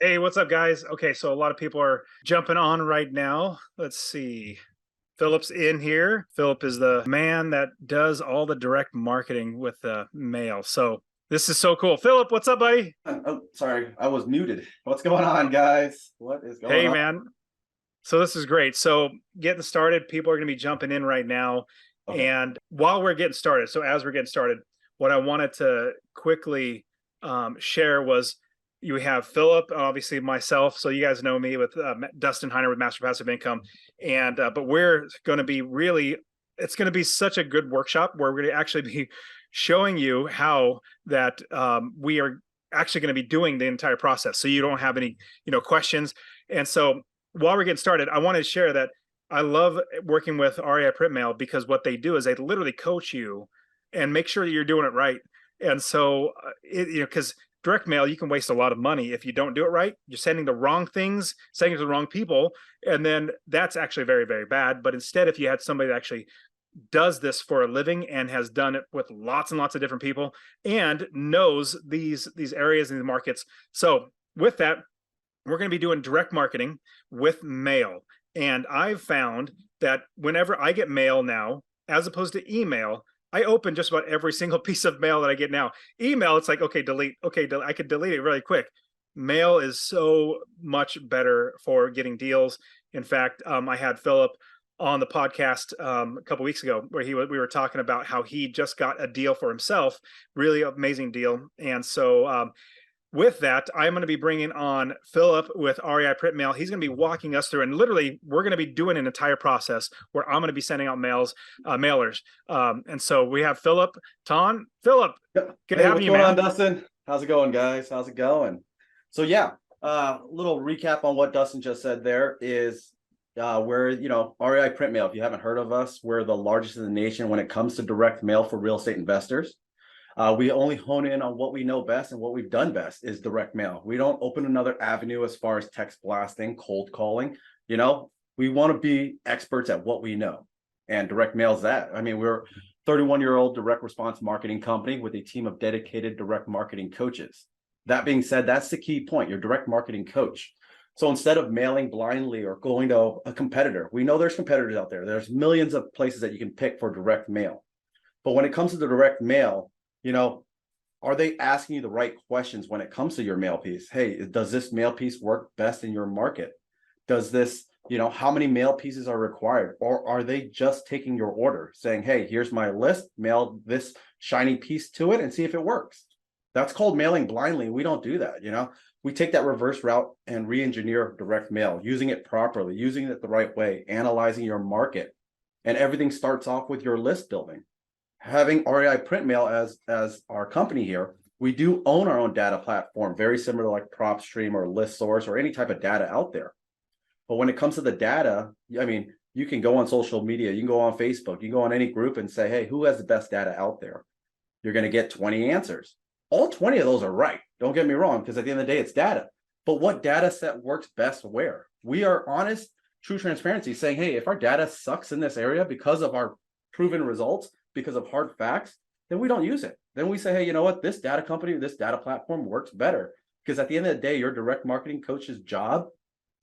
Hey, what's up, guys? Okay, so a lot of people are jumping on right now. Let's see. Philip's in here. Philip is the man that does all the direct marketing with the mail. So this is so cool. Philip, what's up, buddy? Oh, sorry, I was muted. What's going on, guys? What is going Hey, on? man. So this is great. So getting started, people are going to be jumping in right now. Okay. And while we're getting started, so as we're getting started, what I wanted to quickly share was you have Philip, obviously myself. So you guys know me with Dustin Heiner with Master Passive Income. And but we're going to be really, it's going to be such a good workshop where we're going to actually be showing you how that we are actually going to be doing the entire process. So you don't have any, questions. And so while we're getting started, I want to share that I love working with REI Print Mail because what they do is they literally coach you and make sure that you're doing it right. And so, because direct mail, you can waste a lot of money if you don't do it right. You're sending the wrong things, sending it to the wrong people, and then that's actually very, very bad. But instead, if you had somebody that actually does this for a living and has done it with lots and lots of different people and knows these areas and these markets, so with that, we're going to be doing direct marketing with mail. And I've found that whenever I get mail now, as opposed to email, I open just about every single piece of mail that I get now. Email, it's like, okay, delete. Okay, I could delete it really quick. Mail is so much better for getting deals. In fact, I had Philip on the podcast a couple weeks ago where we were talking about how he just got a deal for himself, really amazing deal. And so with that, I'm going to be bringing on Philip with REI Print Mail. He's going to be walking us through, and literally, we're going to be doing an entire process where I'm going to be sending out mailers. And so we have Philip Ton. Philip, good Hey, having what's you, going on, man. Dustin? How's it going, guys? How's it going? So yeah, little recap on what Dustin just said there is we're, REI Print Mail. If you haven't heard of us, we're the largest in the nation when it comes to direct mail for real estate investors. We only hone in on what we know best, and what we've done best is direct mail. We don't open another avenue as far as text blasting, cold calling. We want to be experts at what we know, and direct mail is that. I mean, we're 31-year-old direct response marketing company with a team of dedicated direct marketing coaches. That being said, that's the key point, your direct marketing coach. So instead of mailing blindly or going to a competitor, we know there's competitors out there. There's millions of places that you can pick for direct mail. But when it comes to the direct mail, are they asking you the right questions when it comes to your mail piece? Hey, does this mail piece work best in your market? Does this, how many mail pieces are required? Or are they just taking your order saying, hey, here's my list, mail this shiny piece to it and see if it works? That's called mailing blindly. We don't do that. We take that reverse route and re-engineer direct mail, using it properly, using it the right way, analyzing your market. And everything starts off with your list building. Having REI Print Mail as our company here, we do own our own data platform, very similar to like PropStream or ListSource or any type of data out there. But when it comes to the data, I mean, you can go on social media, you can go on Facebook, you can go on any group and say, hey, who has the best data out there? You're going to get 20 answers. All 20 of those are right. Don't get me wrong, because at the end of the day, it's data. But what data set works best where? We are honest, true transparency, saying, hey, if our data sucks in this area because of our proven results, because of hard facts, then we don't use it. Then we say, hey, you know what? This data company, this data platform works better. Because at the end of the day, your direct marketing coach's job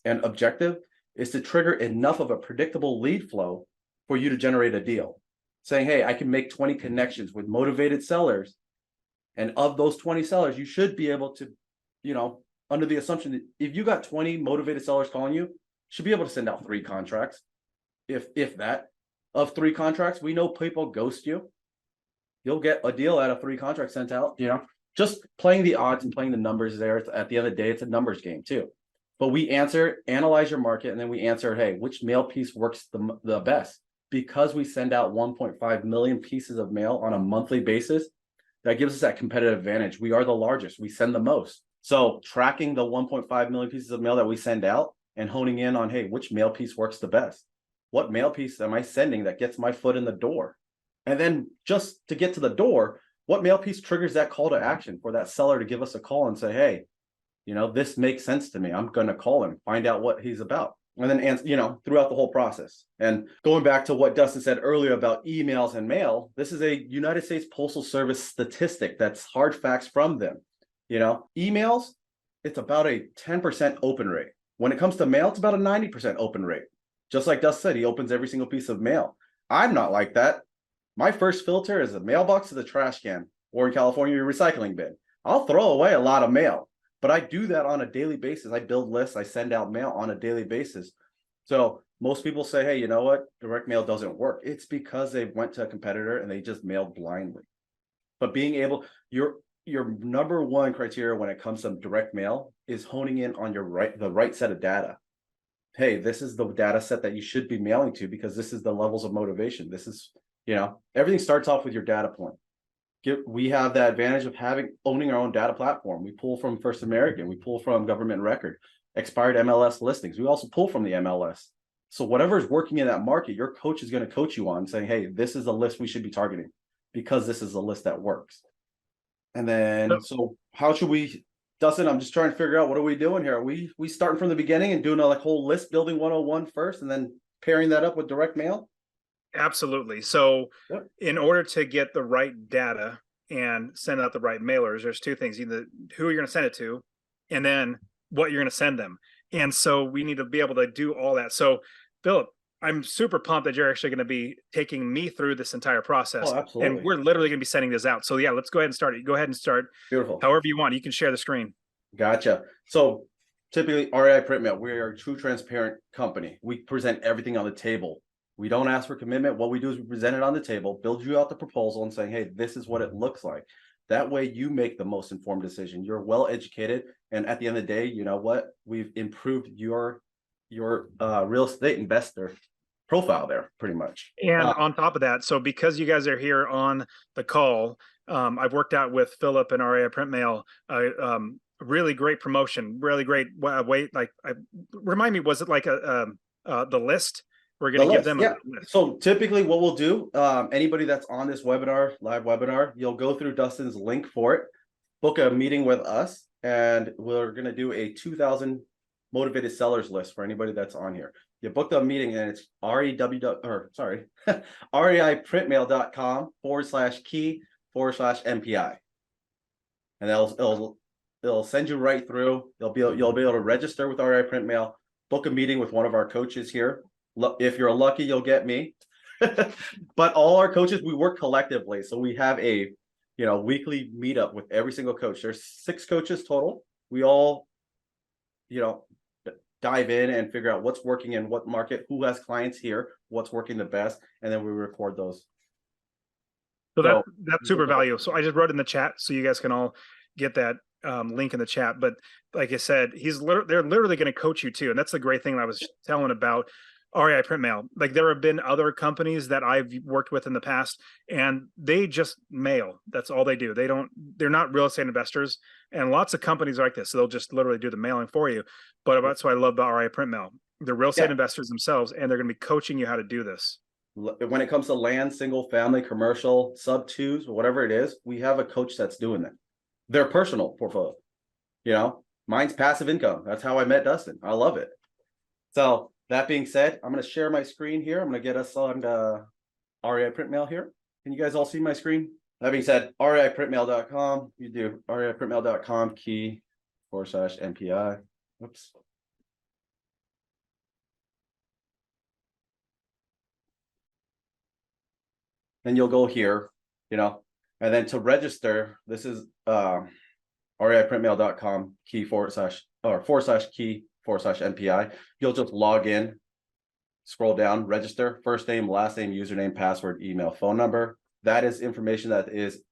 and objective is to trigger enough of a predictable lead flow for you to generate a deal. Saying, hey, I can make 20 connections with motivated sellers. And of those 20 sellers, you should be able to, under the assumption that if you got 20 motivated sellers calling you, should be able to send out 3 contracts. If that. Of 3 contracts, we know people ghost you. You'll get a deal out of 3 contracts sent out, just playing the odds and playing the numbers there. At the end of the day, it's a numbers game too. But we analyze your market, and then we answer, hey, which mail piece works the best? Because we send out 1.5 million pieces of mail on a monthly basis, that gives us that competitive advantage. We are the largest. We send the most. So tracking the 1.5 million pieces of mail that we send out and honing in on, hey, which mail piece works the best? What mail piece am I sending that gets my foot in the door? And then just to get to the door, what mail piece triggers that call to action for that seller to give us a call and say, hey, this makes sense to me. I'm going to call him, find out what he's about. And then, throughout the whole process. And going back to what Dustin said earlier about emails and mail, this is a United States Postal Service statistic that's hard facts from them. Emails, it's about a 10% open rate. When it comes to mail, it's about a 90% open rate. Just like Dust said, he opens every single piece of mail. I'm not like that. My first filter is a mailbox to the trash can, or in California, your recycling bin. I'll throw away a lot of mail, but I do that on a daily basis. I build lists, I send out mail on a daily basis. So most people say, hey, you know what? Direct mail doesn't work. It's because they went to a competitor and they just mailed blindly. But being able, your number one criteria when it comes to direct mail is honing in on the right set of data. Hey, this is the data set that you should be mailing to, because this is the levels of motivation. This is, everything starts off with your data point. We have the advantage of owning our own data platform. We pull from First American, we pull from government record, expired MLS listings. We also pull from the MLS. So whatever is working in that market, your coach is going to coach you on, saying, hey, this is the list we should be targeting because this is the list that works. And then, so how should we, Dustin, I'm just trying to figure out, what are we doing here? Are we starting from the beginning and doing a whole list building 101 first and then pairing that up with direct mail? Absolutely. So Yep. in order to get the right data and send out the right mailers, there's two things: either who you're going to send it to, and then what you're going to send them. And so we need to be able to do all that. So Philip, I'm super pumped that you're actually going to be taking me through this entire process. Oh, absolutely. And we're literally going to be sending this out. So yeah, let's go ahead and start it. Go ahead and start. Beautiful. However you want. You can share the screen. Gotcha. So typically REI Print Mail, we are a true transparent company. We present everything on the table. We don't ask for commitment. What we do is we present it on the table, build you out the proposal and saying, hey, this is what it looks like. That way you make the most informed decision. You're well educated. And at the end of the day, you know what? We've improved your real estate investor profile there pretty much. And on top of that, so because you guys are here on the call, I've worked out with Philip and REI Print Mail, really great promotion, really great way. Like, remind me, was it like the list? We're going to give them a list. So typically what we'll do, anybody that's on this webinar, live webinar, you'll go through Dustin's link for it, book a meeting with us, and we're going to do a 2,000 motivated sellers list for anybody that's on here. You book the meeting and it's reiprintmail.com/key/MPI. And it'll send you right through. You'll be able to register with REI Print Mail, book a meeting with one of our coaches here. If you're lucky, you'll get me. But all our coaches, we work collectively. So we have a weekly meetup with every single coach. There's 6 coaches total. We all dive in and figure out what's working in what market, who has clients here, what's working the best, and then we record those. So that's super valuable. So I just wrote in the chat so you guys can all get that link in the chat. But like I said, they're literally going to coach you too. And that's the great thing that I was telling about REI Print Mail. Like, there have been other companies that I've worked with in the past, and they just mail. That's all they do. They're not real estate investors. And lots of companies are like this. So they'll just literally do the mailing for you. But that's what I love about REI Print Mail. They're real estate investors themselves, and they're going to be coaching you how to do this. When it comes to land, single family, commercial, sub twos, whatever it is, we have a coach that's doing that. Their personal portfolio. Mine's passive income. That's how I met Dustin. I love it. So that being said, I'm going to share my screen here. I'm going to get us on REI Print Mail here. Can you guys all see my screen? That being said, reiprintmail.com. You do reiprintmail.com key/MPI. Oops. Then you'll go here, and then to register, this is reiprintmail.com key/key/MPI. You'll just log in, scroll down, register, first name, last name, username, password, email, phone number. That is information that is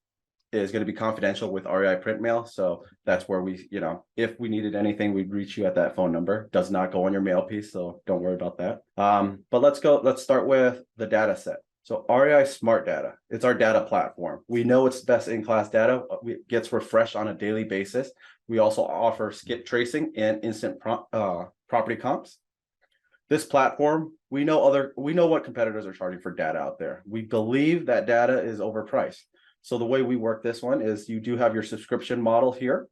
going to be confidential with REI Print Mail. So that's where we, if we needed anything, we'd reach you at that phone number. Does not go on your mail piece, so don't worry about that. But let's start with the data set. So REI Smart Data, it's our data platform. We know it's best in class data. It gets refreshed on a daily basis. We also offer skip tracing and instant property comps. This platform, we know what competitors are charging for data out there. We believe that data is overpriced. So the way we work this one is you do have your subscription model here.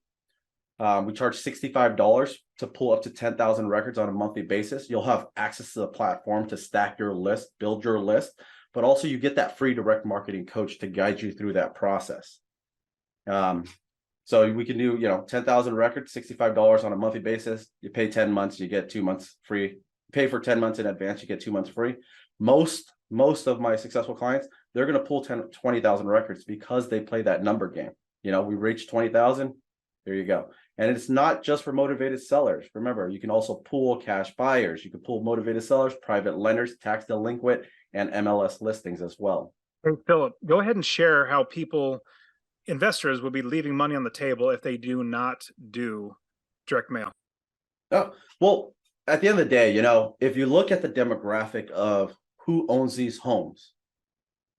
We charge $65 to pull up to 10,000 records on a monthly basis. You'll have access to the platform to stack your list, build your list, but also you get that free direct marketing coach to guide you through that process. So we can do, 10,000 records, $65 on a monthly basis. You pay 10 months, you get 2 months free. Pay for 10 months in advance, you get 2 months free. Most of my successful clients, they're going to pull 20,000 records because they play that number game. We reach 20,000. There you go. And it's not just for motivated sellers. Remember, you can also pool cash buyers. You can pool motivated sellers, private lenders, tax delinquent, and MLS listings as well. Hey, Philip, go ahead and share how investors will be leaving money on the table if they do not do direct mail. Oh, well, at the end of the day, if you look at the demographic of who owns these homes,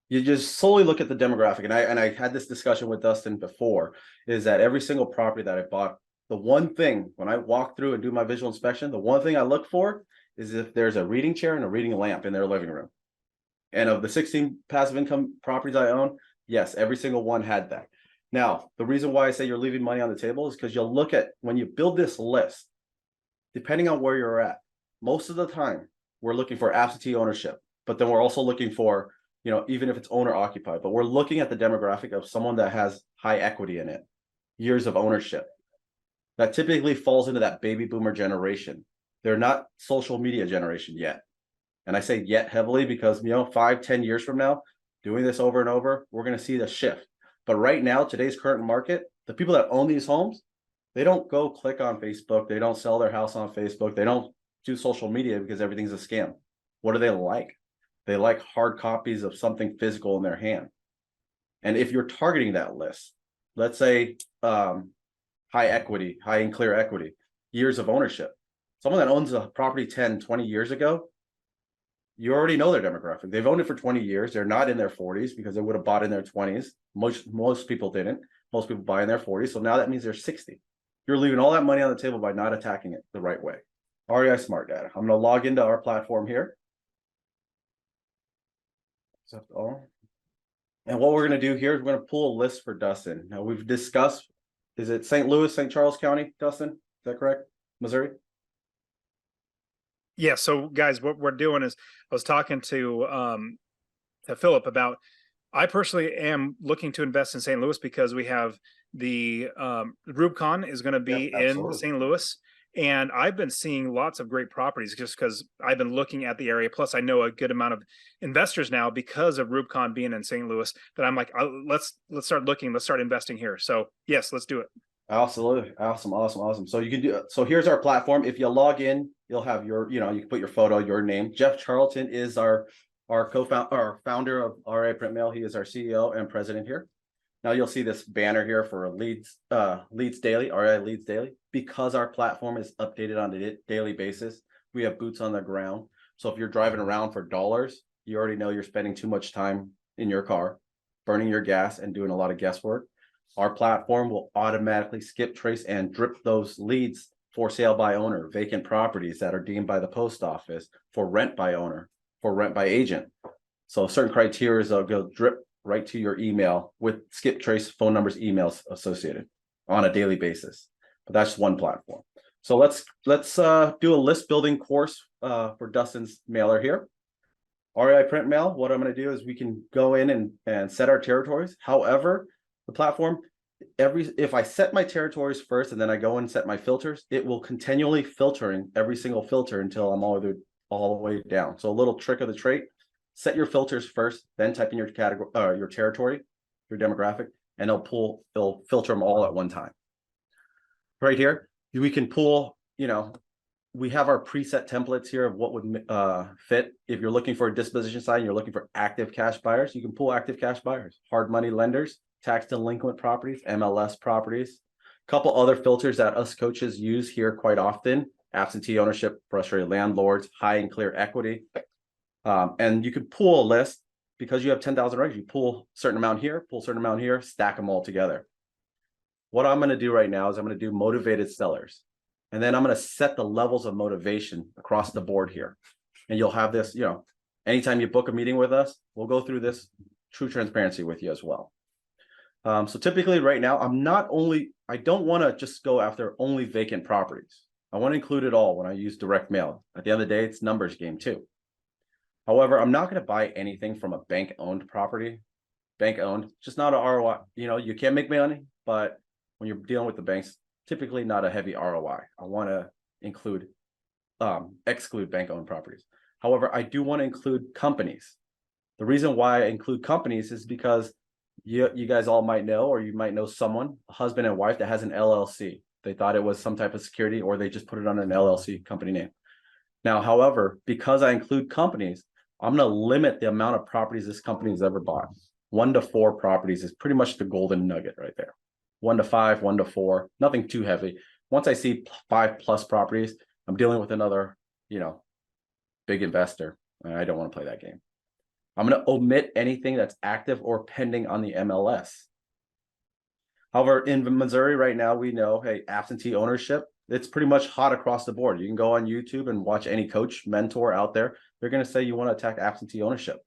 you just solely look at the demographic. And I had this discussion with Dustin before, is that every single property that I bought, the one thing when I walk through and do my visual inspection, the one thing I look for is if there's a reading chair and a reading lamp in their living room. And of the 16 passive income properties I own, yes, every single one had that. Now, the reason why I say you're leaving money on the table is because you'll look at, when you build this list, depending on where you're at, most of the time we're looking for absentee ownership, but then we're also looking for, even if it's owner occupied, but we're looking at the demographic of someone that has high equity in it, years of ownership. That typically falls into that baby boomer generation. They're not social media generation yet. And I say yet heavily because, 5-10 years from now, doing this over and over, we're going to see the shift. But right now, today's current market, the people that own these homes, they don't go click on Facebook. They don't sell their house on Facebook. They don't do social media because everything's a scam. What do they like? They like hard copies of something physical in their hand. And if you're targeting that list, let's say high equity, high and clear equity, years of ownership, someone that owns a property 10, 20 years ago, you already know their demographic. They've owned it for 20 years. They're not in their 40s because they would have bought in their 20s. Most people didn't. Most people buy in their 40s. So now that means they're 60. You're leaving all that money on the table by not attacking it the right way. REI Smart Data. I'm going to log into our platform here. Accept all. And what we're going to do here is we're going to pull a list for Dustin. Now we've discussed, is it St. Louis, St. Charles County, Dustin? Is that correct? Missouri? Yeah. So guys, what we're doing is I was talking to Philip about, I personally am looking to invest in St. Louis because we have the Rubicon is going to be in St. Louis. And I've been seeing lots of great properties just because I've been looking at the area. Plus, I know a good amount of investors now because of Rubicon being in St. Louis that I'm like, let's start looking. Let's start investing here. So yes, let's do it. Absolutely. Awesome. So you can do, so here's our platform. If you log in, you'll have your, you can put your photo, your name. Jeff Charlton is our founder of REI Print Mail. He is our CEO and president here. Now you'll see this banner here for Leads Daily, REI Leads Daily, because our platform is updated on a daily basis. We have boots on the ground. So if you're driving around for dollars, you already know you're spending too much time in your car, burning your gas and doing a lot of guesswork. Our platform will automatically skip trace and drip those leads for sale by owner, vacant properties that are deemed by the post office, for rent by owner, for rent by agent. So certain criteria will go drip right to your email with skip trace phone numbers, emails associated on a daily basis. But that's one platform. So let's do a list building course for Dustin's mailer here. REI Print Mail, what I'm going to do is we can go in and set our territories. However, the platform, if I set my territories first and then I go and set my filters, it will continually filtering every single filter until I'm all the way down. So a little trick of the trade: set your filters first, then type in your category, your territory, your demographic, and it'll filter them all at one time. Right here, we can pull, we have our preset templates here of what would fit. If you're looking for a disposition side and you're looking for active cash buyers, you can pull active cash buyers, hard money lenders, tax delinquent properties, MLS properties. A couple other filters that us coaches use here quite often: absentee ownership, frustrated landlords, high and clear equity. And you can pull a list because you have 10,000 records. You pull a certain amount here, pull a certain amount here, stack them all together. What I'm going to do right now is I'm going to do motivated sellers. And then I'm going to set the levels of motivation across the board here. And you'll have this, anytime you book a meeting with us, we'll go through this true transparency with you as well. So typically right now, I don't want to just go after only vacant properties. I want to include it all when I use direct mail. At the end of the day, it's numbers game too. However, I'm not going to buy anything from a bank-owned property. Bank-owned, just not an ROI. You can't make money, but when you're dealing with the banks, typically not a heavy ROI. I want to exclude bank-owned properties. However, I do want to include companies. The reason why I include companies is because you guys all might know, or you might know someone, a husband and wife that has an LLC. They thought it was some type of security, or they just put it under an LLC company name. Now, however, because I include companies, I'm going to limit the amount of properties this company has ever bought. 1 to 4 properties is pretty much the golden nugget right there. 1 to 5, 1 to 4, nothing too heavy. Once I see 5+ properties, I'm dealing with another, big investor. And I don't want to play that game. I'm going to omit anything that's active or pending on the MLS. However, in Missouri right now, we know, hey, absentee ownership, it's pretty much hot across the board. You can go on YouTube and watch any coach, mentor out there. They're going to say you want to attack absentee ownership.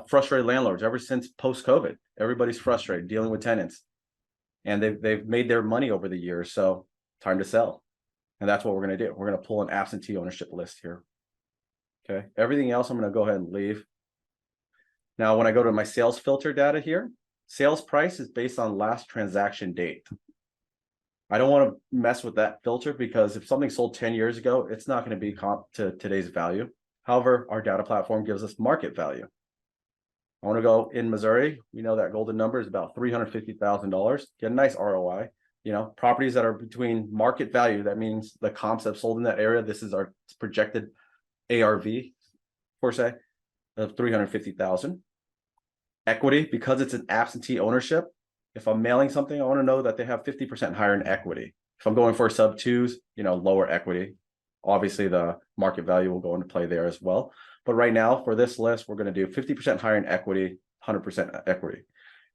Frustrated landlords. Ever since post-COVID, everybody's frustrated dealing with tenants, and they've made their money over the years. So time to sell, and that's what we're going to do. We're going to pull an absentee ownership list here. Okay, everything else I'm going to go ahead and leave. Now, when I go to my sales filter data here, sales price is based on last transaction date. I don't want to mess with that filter because if something sold 10 years ago, it's not going to be comp to today's value. However, our data platform gives us market value. I want to go in Missouri. We know that golden number is about $350,000. Get a nice ROI. Properties that are between market value, that means the comps have sold in that area. This is our projected ARV, per se, of $350,000. Equity, because it's an absentee ownership. If I'm mailing something, I want to know that they have 50% higher in equity. If I'm going for sub 2s, lower equity. Obviously, the market value will go into play there as well. But right now, for this list, we're going to do 50% higher in equity, 100% equity.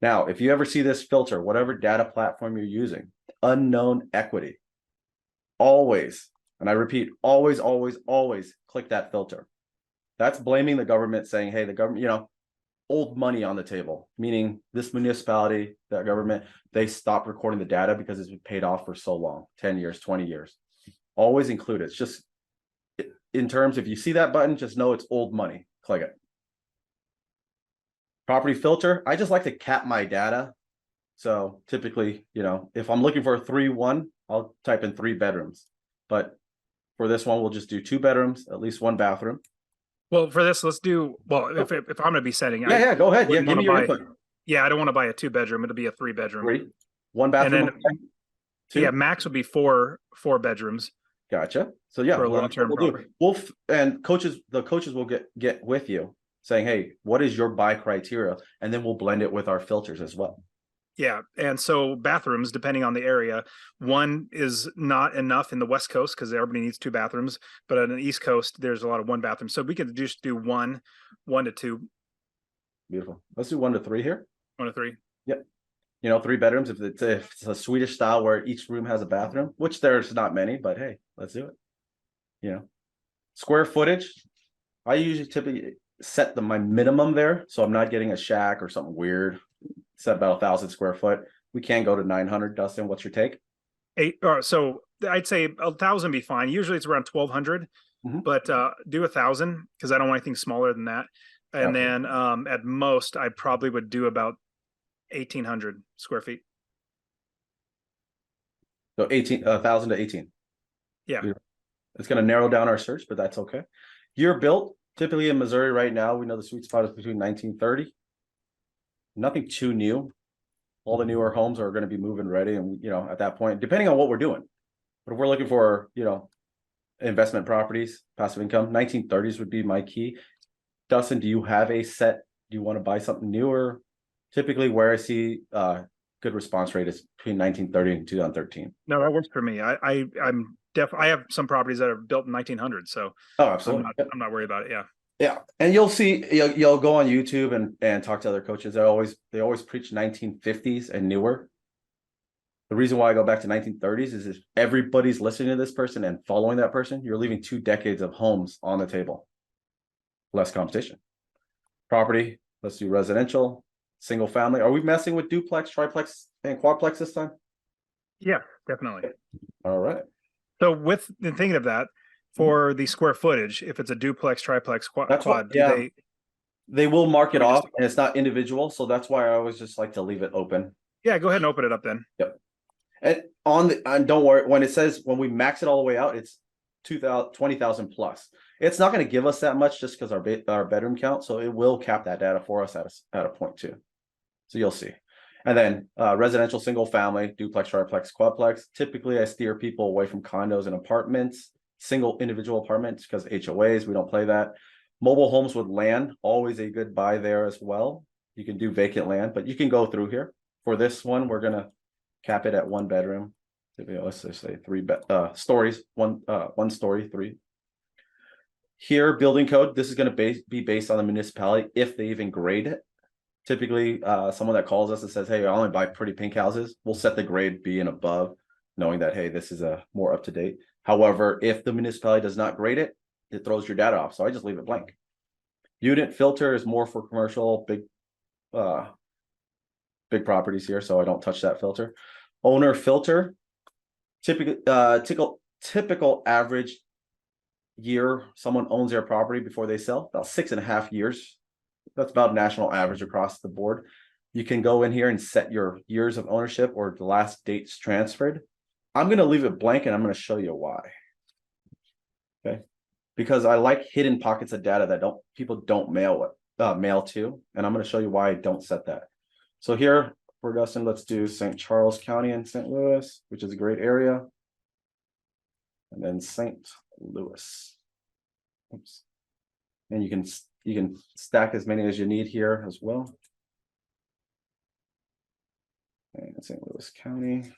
Now, if you ever see this filter, whatever data platform you're using, unknown equity, always, and I repeat, always, always, always click that filter. That's blaming the government, saying, hey, the government, old money on the table, meaning this municipality, that government, they stopped recording the data because it's been paid off for so long, 10 years, 20 years. Always include it. It's just, in terms, if you see that button, just know it's old money. Click it. Property filter, I just like to cap my data. So typically, if I'm looking for a 3-1, I'll type in 3 bedrooms. But for this one, we'll just do 2 bedrooms, at least 1 bathroom. Well, for this, let's do, if I'm going to be setting. Yeah, go ahead. Yeah, give me your input. Yeah, I don't want to buy a 2-bedroom. It'll be a 3-bedroom. 3, 1 bathroom. And then, 2? Yeah, max would be 4 bedrooms. Gotcha. So yeah, for a long-term property. And the coaches will get with you saying, hey, what is your buy criteria? And then we'll blend it with our filters as well. Yeah. And so bathrooms, depending on the area, 1 is not enough in the West Coast because everybody needs 2 bathrooms. But on the East Coast, there's a lot of 1 bathroom. So we could just do 1 to 2. Beautiful. Let's do 1 to 3 here. 1 to 3. Yep. 3 bedrooms. If it's a Swedish style where each room has a bathroom, which there's not many, but hey, let's do it. Square footage. I usually typically set my minimum there, so I'm not getting a shack or something weird. Set about 1,000 square foot. We can go to 900. Dustin, what's your take? 8. So I'd say 1,000 be fine. Usually it's around 1,200, but do 1,000 because I don't want anything smaller than that. And then at most, I probably would do about 1,800 square feet. So 1,000 to 18. Yeah, it's going to narrow down our search, but that's okay. Year built. Typically in Missouri right now, we know the sweet spot is between 1930. Nothing too new. All the newer homes are going to be move-in ready, and at that point, depending on what we're doing. But if we're looking for investment properties, passive income, 1930s would be my key. Dustin, do you have a set? Do you want to buy something newer? Typically, where I see good response rate is between 1930 and 2013. No, that works for me. I have some properties that are built in 1900, so absolutely, I'm not worried about it. Yeah, and you'll see, you'll go on YouTube and talk to other coaches. They always preach 1950s and newer. The reason why I go back to 1930s is if everybody's listening to this person and following that person, you're leaving 2 decades of homes on the table. Less competition. Property, let's do residential, single family. Are we messing with duplex, triplex, and quadplex this time? Yeah, definitely. All right. So with the thinking of that, for the square footage, if it's a duplex, triplex, quad, they will mark it off, and it's not individual. So that's why I always just like to leave it open. Yeah, go ahead and open it up then. Yep. And don't worry, when it says when we max it all the way out, it's 2,000, 20,000 plus. It's not going to give us that much just because our bedroom count. So it will cap that data for us at a point too. So you'll see. And then residential single family, duplex, triplex, quadplex. Typically, I steer people away from condos and apartments, single individual apartments because HOAs, we don't play that. Mobile homes with land, always a good buy there as well. You can do vacant land, but you can go through here. For this one, we're going to cap it at 1 bedroom. Let's just say 3 stories, one story, 3. Here, building code, this is going to be based on the municipality if they even grade it. Typically, someone that calls us and says, hey, I only buy pretty pink houses, we'll set the grade B and above, knowing that, hey, this is a more up to date. However, if the municipality does not grade it, it throws your data off. So I just leave it blank. Unit filter is more for commercial, big properties here, so I don't touch that filter. Owner filter, typical average year someone owns their property before they sell, about 6.5 years. That's about national average across the board. You can go in here and set your years of ownership or the last dates transferred. I'm going to leave it blank and I'm going to show you why. Okay, because I like hidden pockets of data that people don't mail to, and I'm going to show you why I don't set that. So here for Dustin, let's do St. Charles County in St. Louis, which is a great area, and then St. Louis. Oops. And you can stack as many as you need here as well. And St. Louis County.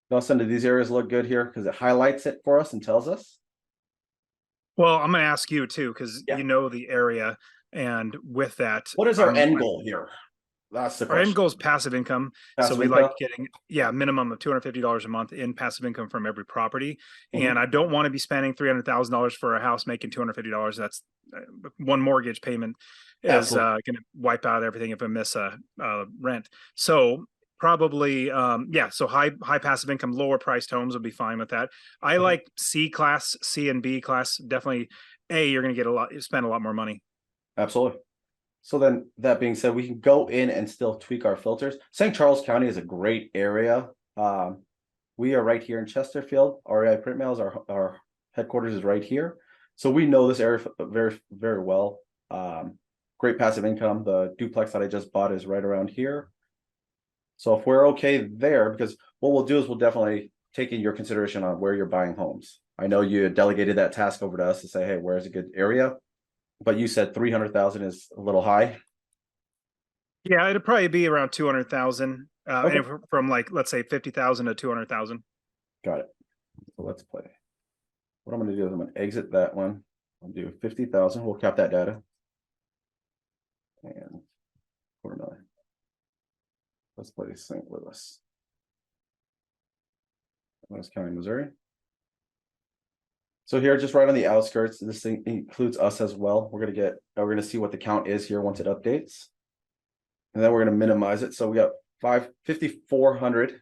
Dustin, do these areas look good here? Because it highlights it for us and tells us. Well, I'm going to ask you too, because Yeah. you know the area. And with that, What is our end goal here? That's the our end question. goal is passive income. Passive So we income? like getting, minimum of $250 a month in passive income from every property. Mhm. And I don't want to be spending $300,000 for a house making $250. That's one mortgage payment is going to wipe out everything if I miss a rent. So probably, so high passive income, lower priced homes would be fine with that. I like C class, C and B class. Definitely you're going to get spend a lot more money. Absolutely. So then that being said, we can go in and still tweak our filters. St. Charles County is a great area. We are right here in Chesterfield. REI Print Mails, our headquarters is right here. So we know this area very, very well. Great passive income. The duplex that I just bought is right around here. So if we're okay there, because what we'll do is we'll definitely take in your consideration on where you're buying homes. I know you delegated that task over to us to say, hey, where's a good area? But you said 300,000 is a little high. Yeah, it'd probably be around 200,000. Okay. And from like, let's say 50,000 to 200,000. Got it. So let's play. What I'm going to do is I'm going to exit that one. I'll do 50,000. We'll cap that data. And $250,000. Let's play St. Louis. Louis County, Missouri. So here, just right on the outskirts, this thing includes us as well. We're going to see what the count is here once it updates. And then we're going to minimize it. So we got 5,400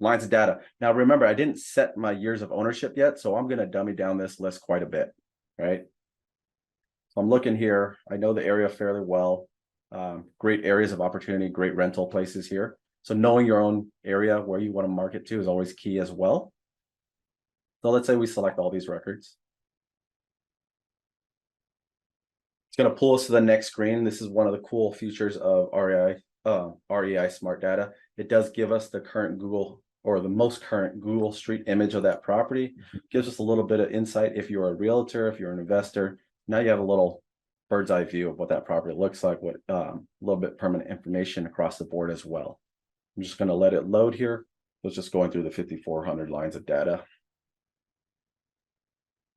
lines of data. Now, remember, I didn't set my years of ownership yet, so I'm going to dummy down this list quite a bit, right? So I'm looking here. I know the area fairly well. Great areas of opportunity, great rental places here. So knowing your own area where you want to market to is always key as well. So let's say we select all these records. It's going to pull us to the next screen. This is one of the cool features of REI Smart Data. It does give us the current Google or the most current Google Street image of that property. Gives us a little bit of insight if you're a realtor, if you're an investor. Now you have a little bird's eye view of what that property looks like, what a little bit permanent information across the board as well. I'm just going to let it load here. It's just going through the 5,400 lines of data.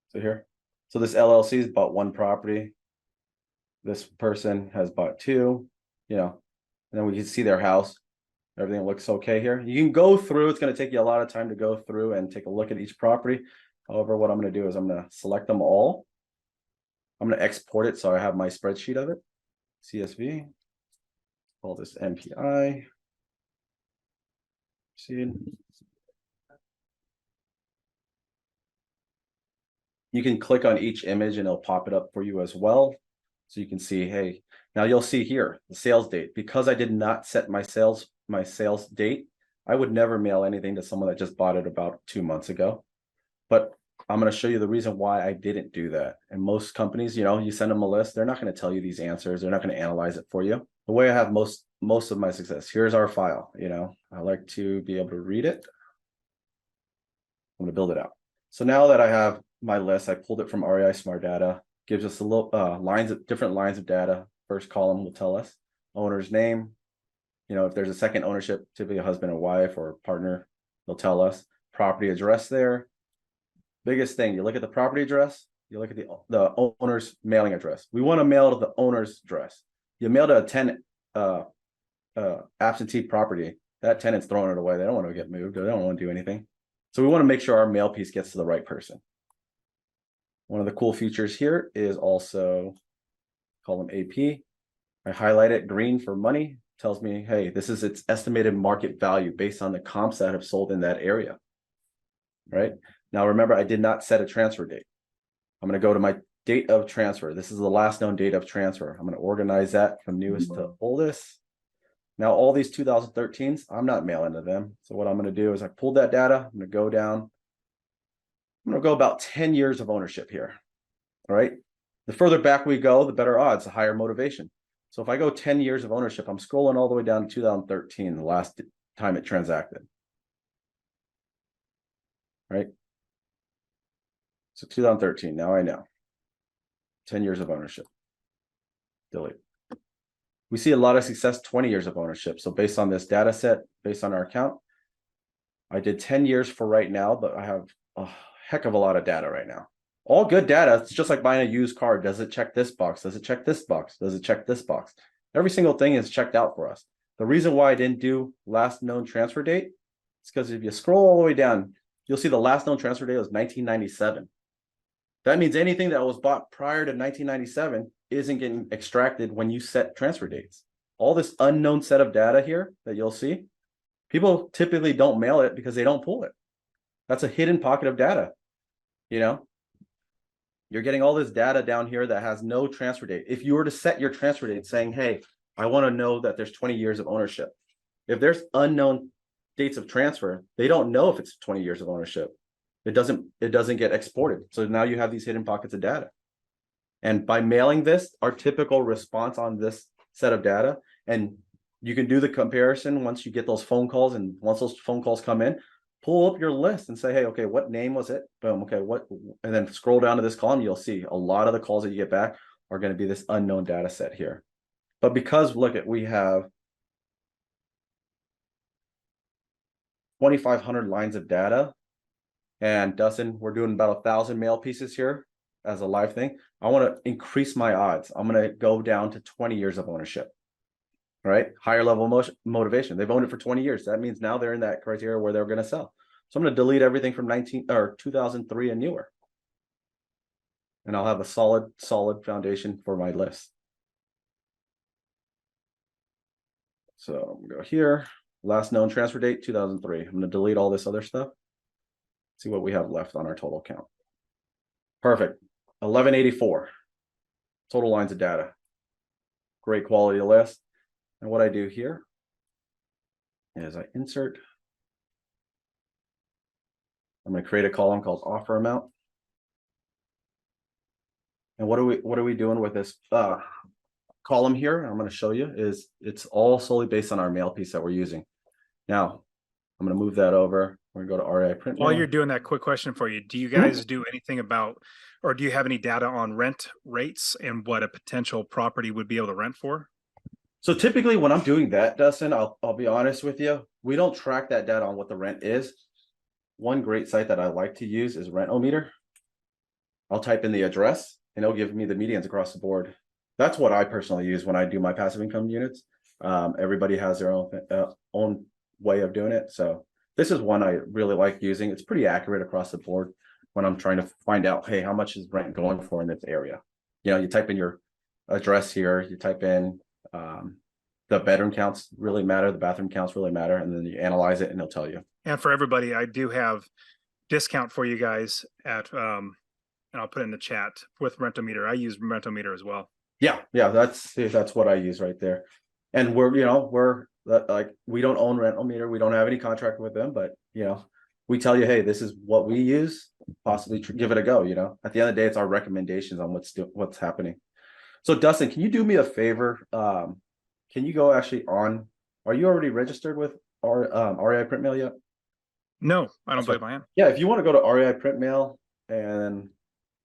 So here, so this LLC has bought 1 property. This person has bought 2, and then we can see their house. Everything looks okay here. You can go through. It's going to take you a lot of time to go through and take a look at each property. However, what I'm going to do is I'm going to select them all. I'm going to export it so I have my spreadsheet of it. CSV. Call this MPI. See, you can click on each image and it'll pop it up for you as well. So you can see, hey, now you'll see here the sales date. Because I did not set my sales date, I would never mail anything to someone that just bought it about 2 months ago. But I'm going to show you the reason why I didn't do that. And most companies, you send them a list, they're not going to tell you these answers. They're not going to analyze it for you. The way I have most of my success, here's our file. I like to be able to read it. I'm going to build it out. So now that I have my list, I pulled it from REI Smart Data, gives us a little different lines of data. First column will tell us owner's name. If there's a second ownership, typically a husband or wife or partner, they'll tell us property address there. Biggest thing, you look at the property address, you look at the owner's mailing address. We want to mail to the owner's address. You mail to a tenant absentee property, that tenant's throwing it away. They don't want to get moved. They don't want to do anything. So we want to make sure our mail piece gets to the right person. One of the cool features here is also column AP. I highlight it green for money. Tells me, hey, this is its estimated market value based on the comps that have sold in that area. Right? Now, remember, I did not set a transfer date. I'm going to go to my date of transfer. This is the last known date of transfer. I'm going to organize that from newest to oldest. Now, all these 2013s, I'm not mailing to them. So what I'm going to do is I pulled that data. I'm going to go down. I'm going to go about 10 years of ownership here. All right. The further back we go, the better odds, the higher motivation. So if I go 10 years of ownership, I'm scrolling all the way down to 2013, the last time it transacted. Right. So 2013, now I know. 10 years of ownership. Delete. We see a lot of success, 20 years of ownership. So based on this data set, based on our account, I did 10 years for right now, but I have a heck of a lot of data right now. All good data. It's just like buying a used car. Does it check this box? Does it check this box? Does it check this box? Every single thing is checked out for us. The reason why I didn't do last known transfer date is because if you scroll all the way down, you'll see the last known transfer date was 1997. That means anything that was bought prior to 1997 isn't getting extracted when you set transfer dates. All this unknown set of data here that you'll see, people typically don't mail it because they don't pull it. That's a hidden pocket of data. You're getting all this data down here that has no transfer date. If you were to set your transfer date saying, hey, I want to know that there's 20 years of ownership. If there's unknown dates of transfer, they don't know if it's 20 years of ownership. It doesn't get exported. So now you have these hidden pockets of data. And by mailing this, our typical response on this set of data, and you can do the comparison once you get those phone calls, and once those phone calls come in, pull up your list and say, hey, okay, what name was it? Boom, okay, and then scroll down to this column, you'll see a lot of the calls that you get back are going to be this unknown data set here. But because, we have 2,500 lines of data, and Dustin, we're doing about 1,000 mail pieces here as a live thing. I want to increase my odds. I'm going to go down to 20 years of ownership. All right, higher level motivation. They've owned it for 20 years. That means now they're in that criteria where they're going to sell. So I'm going to delete everything from 2003 and newer. And I'll have a solid foundation for my list. So I'm going to go here. Last known transfer date, 2003. I'm going to delete all this other stuff. See what we have left on our total count. Perfect. 1184 total lines of data. Great quality list. And what I do here is I insert. I'm going to create a column called offer amount. And what are we doing with this column here? I'm going to show you is it's all solely based on our mail piece that we're using. Now I'm going to move that over. We're going to go to REI print. While you're doing that, quick question for you. Do you guys do anything about, or do you have any data on rent rates and what a potential property would be able to rent for? So typically when I'm doing that, Dustin, I'll be honest with you, we don't track that data on what the rent is. One great site that I like to use is Rent-O-Meter. I'll type in the address and it'll give me the medians across the board. That's what I personally use when I do my passive income units. Everybody has their own way of doing it. So this is one I really like using. It's pretty accurate across the board when I'm trying to find out, hey, how much is rent going for in this area? You type in your address here, you type in The bedroom counts really matter, the bathroom counts really matter, and then you analyze it and it'll tell you. And for everybody, I do have discount for you guys at and I'll put it in the chat with Rentometer. I use Rentometer as well. Yeah, that's what I use right there. And like, we don't own Rentometer, we don't have any contract with them, but we tell you, hey, this is what we use, possibly give it a go. At the end of the day, it's our recommendations on what's happening. So Dustin, can you do me a favor? Can you go actually on? Are you already registered with REI Print Mail yet? No, I don't believe I am. Yeah, if you want to go to REI Print Mail and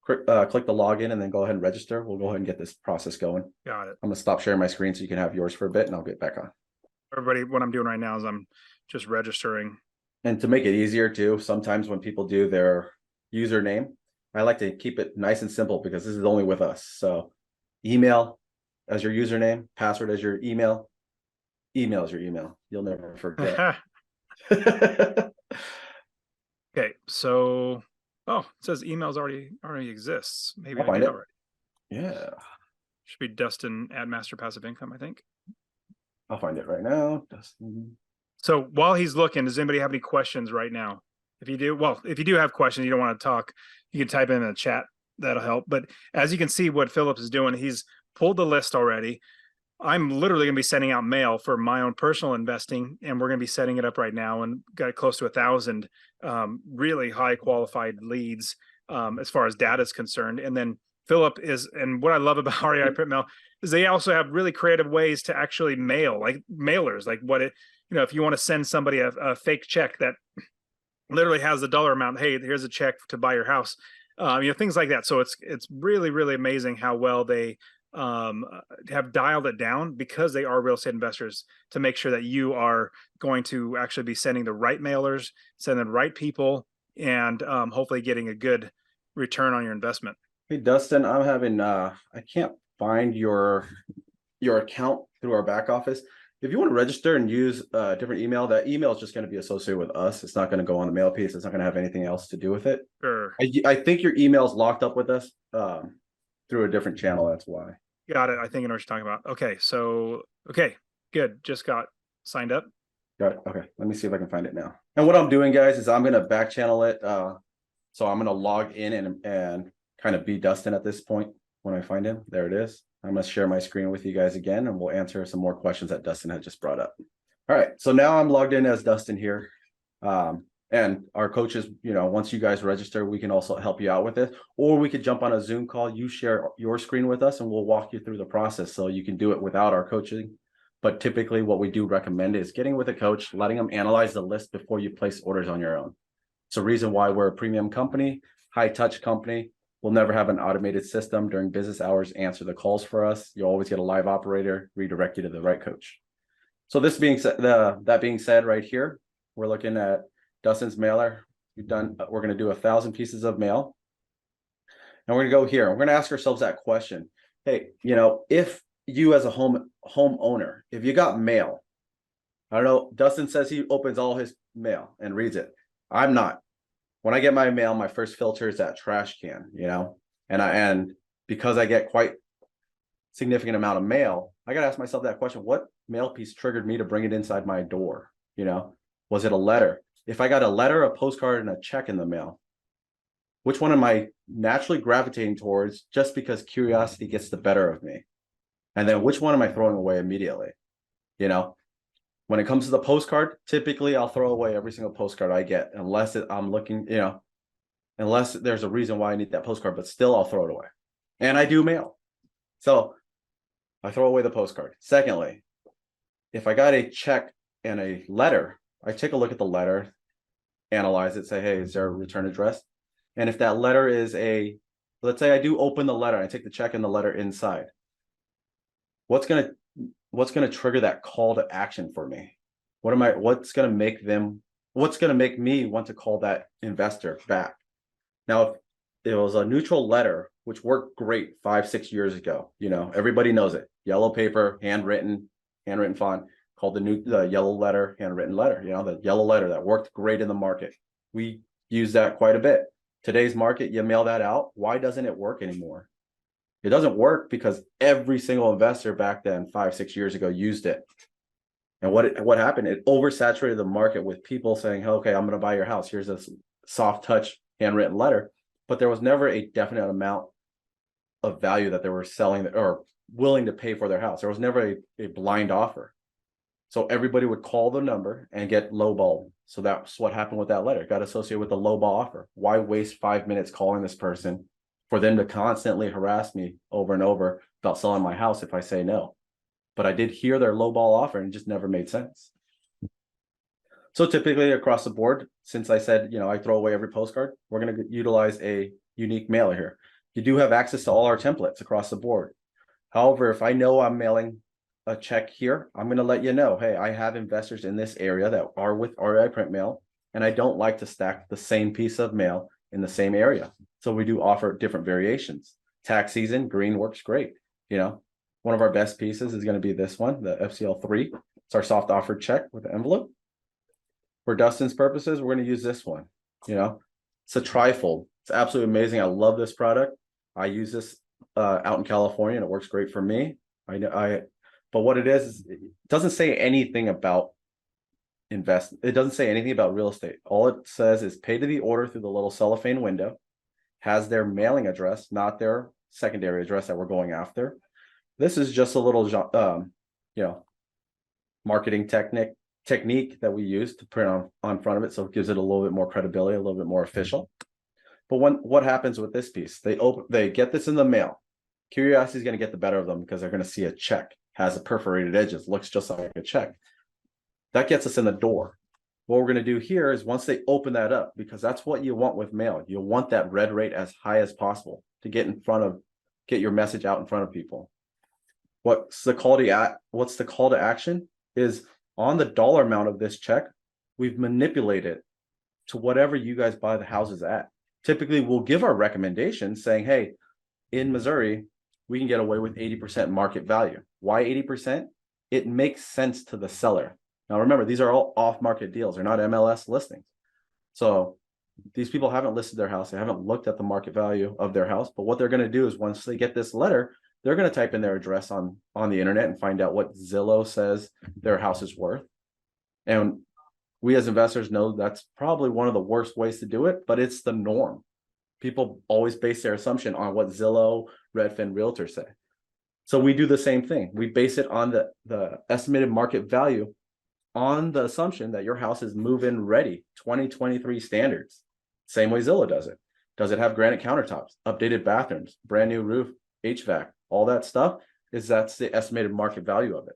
click the login and then go ahead and register, we'll go ahead and get this process going. Got it. I'm gonna stop sharing my screen so you can have yours for a bit, and I'll get back on. Everybody, what I'm doing right now is I'm just registering. And to make it easier too, sometimes when people do their username, I like to keep it nice and simple because this is only with us. So email as your username, password as your email, email as your email. You'll never forget. Okay, so it says emails already exists. Maybe I'll I find did it. already. Yeah. Should be Dustin at Master Passive Income, I think. I'll find it right now. Dustin. So while he's looking, does anybody have any questions right now? If you do have questions, you don't want to talk, you can type in the chat. That'll help. But as you can see, what Phillips is doing, he's pulled the list already. I'm literally going to be sending out mail for my own personal investing, and we're going to be setting it up right now and got close to 1,000 really high qualified leads as far as data is concerned. And then Philip and what I love about REI Print Mail is they also have really creative ways to actually mail, like mailers, like if you want to send somebody a fake check that literally has the dollar amount, hey, here's a check to buy your house, things like that. So it's really, really amazing how well they have dialed it down because they are real estate investors to make sure that you are going to actually be sending the right mailers, sending the right people, and hopefully getting a good return on your investment. Hey Dustin, I'm having I can't find your account through our back office. If you want to register and use a different email, that email is just going to be associated with us. It's not going to go on the mail piece. It's not going to have anything else to do with it. Sure. I think your email is locked up with us through a different channel. That's why. Got it. I think I know what you're talking about. Okay, good. Just got signed up. Got it. Okay, let me see if I can find it now. And what I'm doing, guys, is I'm going to back channel it. So I'm going to log in and kind of be Dustin at this point when I find him. There it is. I'm going to share my screen with you guys again, and we'll answer some more questions that Dustin had just brought up. All right, so now I'm logged in as Dustin here. And our coaches, once you guys register, we can also help you out with it. Or we could jump on a Zoom call. You share your screen with us and we'll walk you through the process so you can do it without our coaching. But typically what we do recommend is getting with a coach, letting them analyze the list before you place orders on your own. It's a reason why we're a premium company, high touch company. We'll never have an automated system during business hours answer the calls for us. You'll always get a live operator, redirect you to the right coach. So this being said, that being said right here, we're looking at Dustin's mailer. We're going to do 1,000 pieces of mail. And we're going to go here. We're going to ask ourselves that question. Hey, if you as a homeowner, if you got mail, I don't know, Dustin says he opens all his mail and reads it. I'm not. When I get my mail, my first filter is that trash can, and because I get quite significant amount of mail, I got to ask myself that question. What mail piece triggered me to bring it inside my door? Was it a letter? If I got a letter, a postcard, and a check in the mail, which one am I naturally gravitating towards just because curiosity gets the better of me? And then which one am I throwing away immediately? When it comes to the postcard, typically I'll throw away every single postcard I get, unless I'm looking, unless there's a reason why I need that postcard, but still I'll throw it away. And I do mail. So I throw away the postcard. Secondly, if I got a check and a letter, I take a look at the letter, analyze it, say, hey, is there a return address? And if that letter is let's say I do open the letter, I take the check and the letter inside. What's gonna trigger that call to action for me? What's gonna make me want to call that investor back? Now, if it was a neutral letter, which worked great 5-6 years ago, everybody knows it. Yellow paper, handwritten font, called the yellow letter, handwritten letter, the yellow letter that worked great in the market. We use that quite a bit. Today's market, you mail that out. Why doesn't it work anymore? It doesn't work because every single investor back then, 5, 6 years ago, used it. And what happened? It oversaturated the market with people saying, okay, I'm going to buy your house. Here's a soft touch handwritten letter. But there was never a definite amount of value that they were selling or willing to pay for their house. There was never a blind offer. So everybody would call the number and get lowballed. So that's what happened with that letter. It got associated with the lowball offer. Why waste 5 minutes calling this person for them to constantly harass me over and over about selling my house if I say no? But I did hear their lowball offer and it just never made sense. So typically across the board, since I said, I throw away every postcard, we're going to utilize a unique mailer here. You do have access to all our templates across the board. However, if I know I'm mailing a check here, I'm going to let you know, hey, I have investors in this area that are with REI print mail, and I don't like to stack the same piece of mail in the same area. So we do offer different variations. Tax season, green works great. One of our best pieces is going to be this one, the FCL3. It's our soft offer check with the envelope. For Dustin's purposes, we're going to use this one. It's a trifold. It's absolutely amazing. I love this product. I use this out in California, and it works great for me. But what it is it doesn't say anything about investment. It doesn't say anything about real estate. All it says is pay to the order through the little cellophane window, has their mailing address, not their secondary address that we're going after. This is just a little, marketing technique that we use to print on front of it. So it gives it a little bit more credibility, a little bit more official. But what happens with this piece? They get this in the mail. Curiosity is going to get the better of them because they're going to see a check, has a perforated edges, looks just like a check. That gets us in the door. What we're going to do here is once they open that up, because that's what you want with mail. You want that read rate as high as possible to get your message out in front of people. What's the call to action is on the dollar amount of this check, we've manipulated it to whatever you guys buy the houses at. Typically, we'll give our recommendations saying, hey, in Missouri, we can get away with 80% market value. Why 80%? It makes sense to the seller. Now, remember, these are all off-market deals. They're not MLS listings. So these people haven't listed their house. They haven't looked at the market value of their house. But what they're going to do is once they get this letter, they're going to type in their address on the internet and find out what Zillow says their house is worth. And we as investors know that's probably one of the worst ways to do it, but it's the norm. People always base their assumption on what Zillow, Redfin, Realtor say. So we do the same thing. We base it on the estimated market value on the assumption that your house is move-in ready, 2023 standards. Same way Zillow does it. Does it have granite countertops, updated bathrooms, brand new roof, HVAC, all that stuff? That's the estimated market value of it.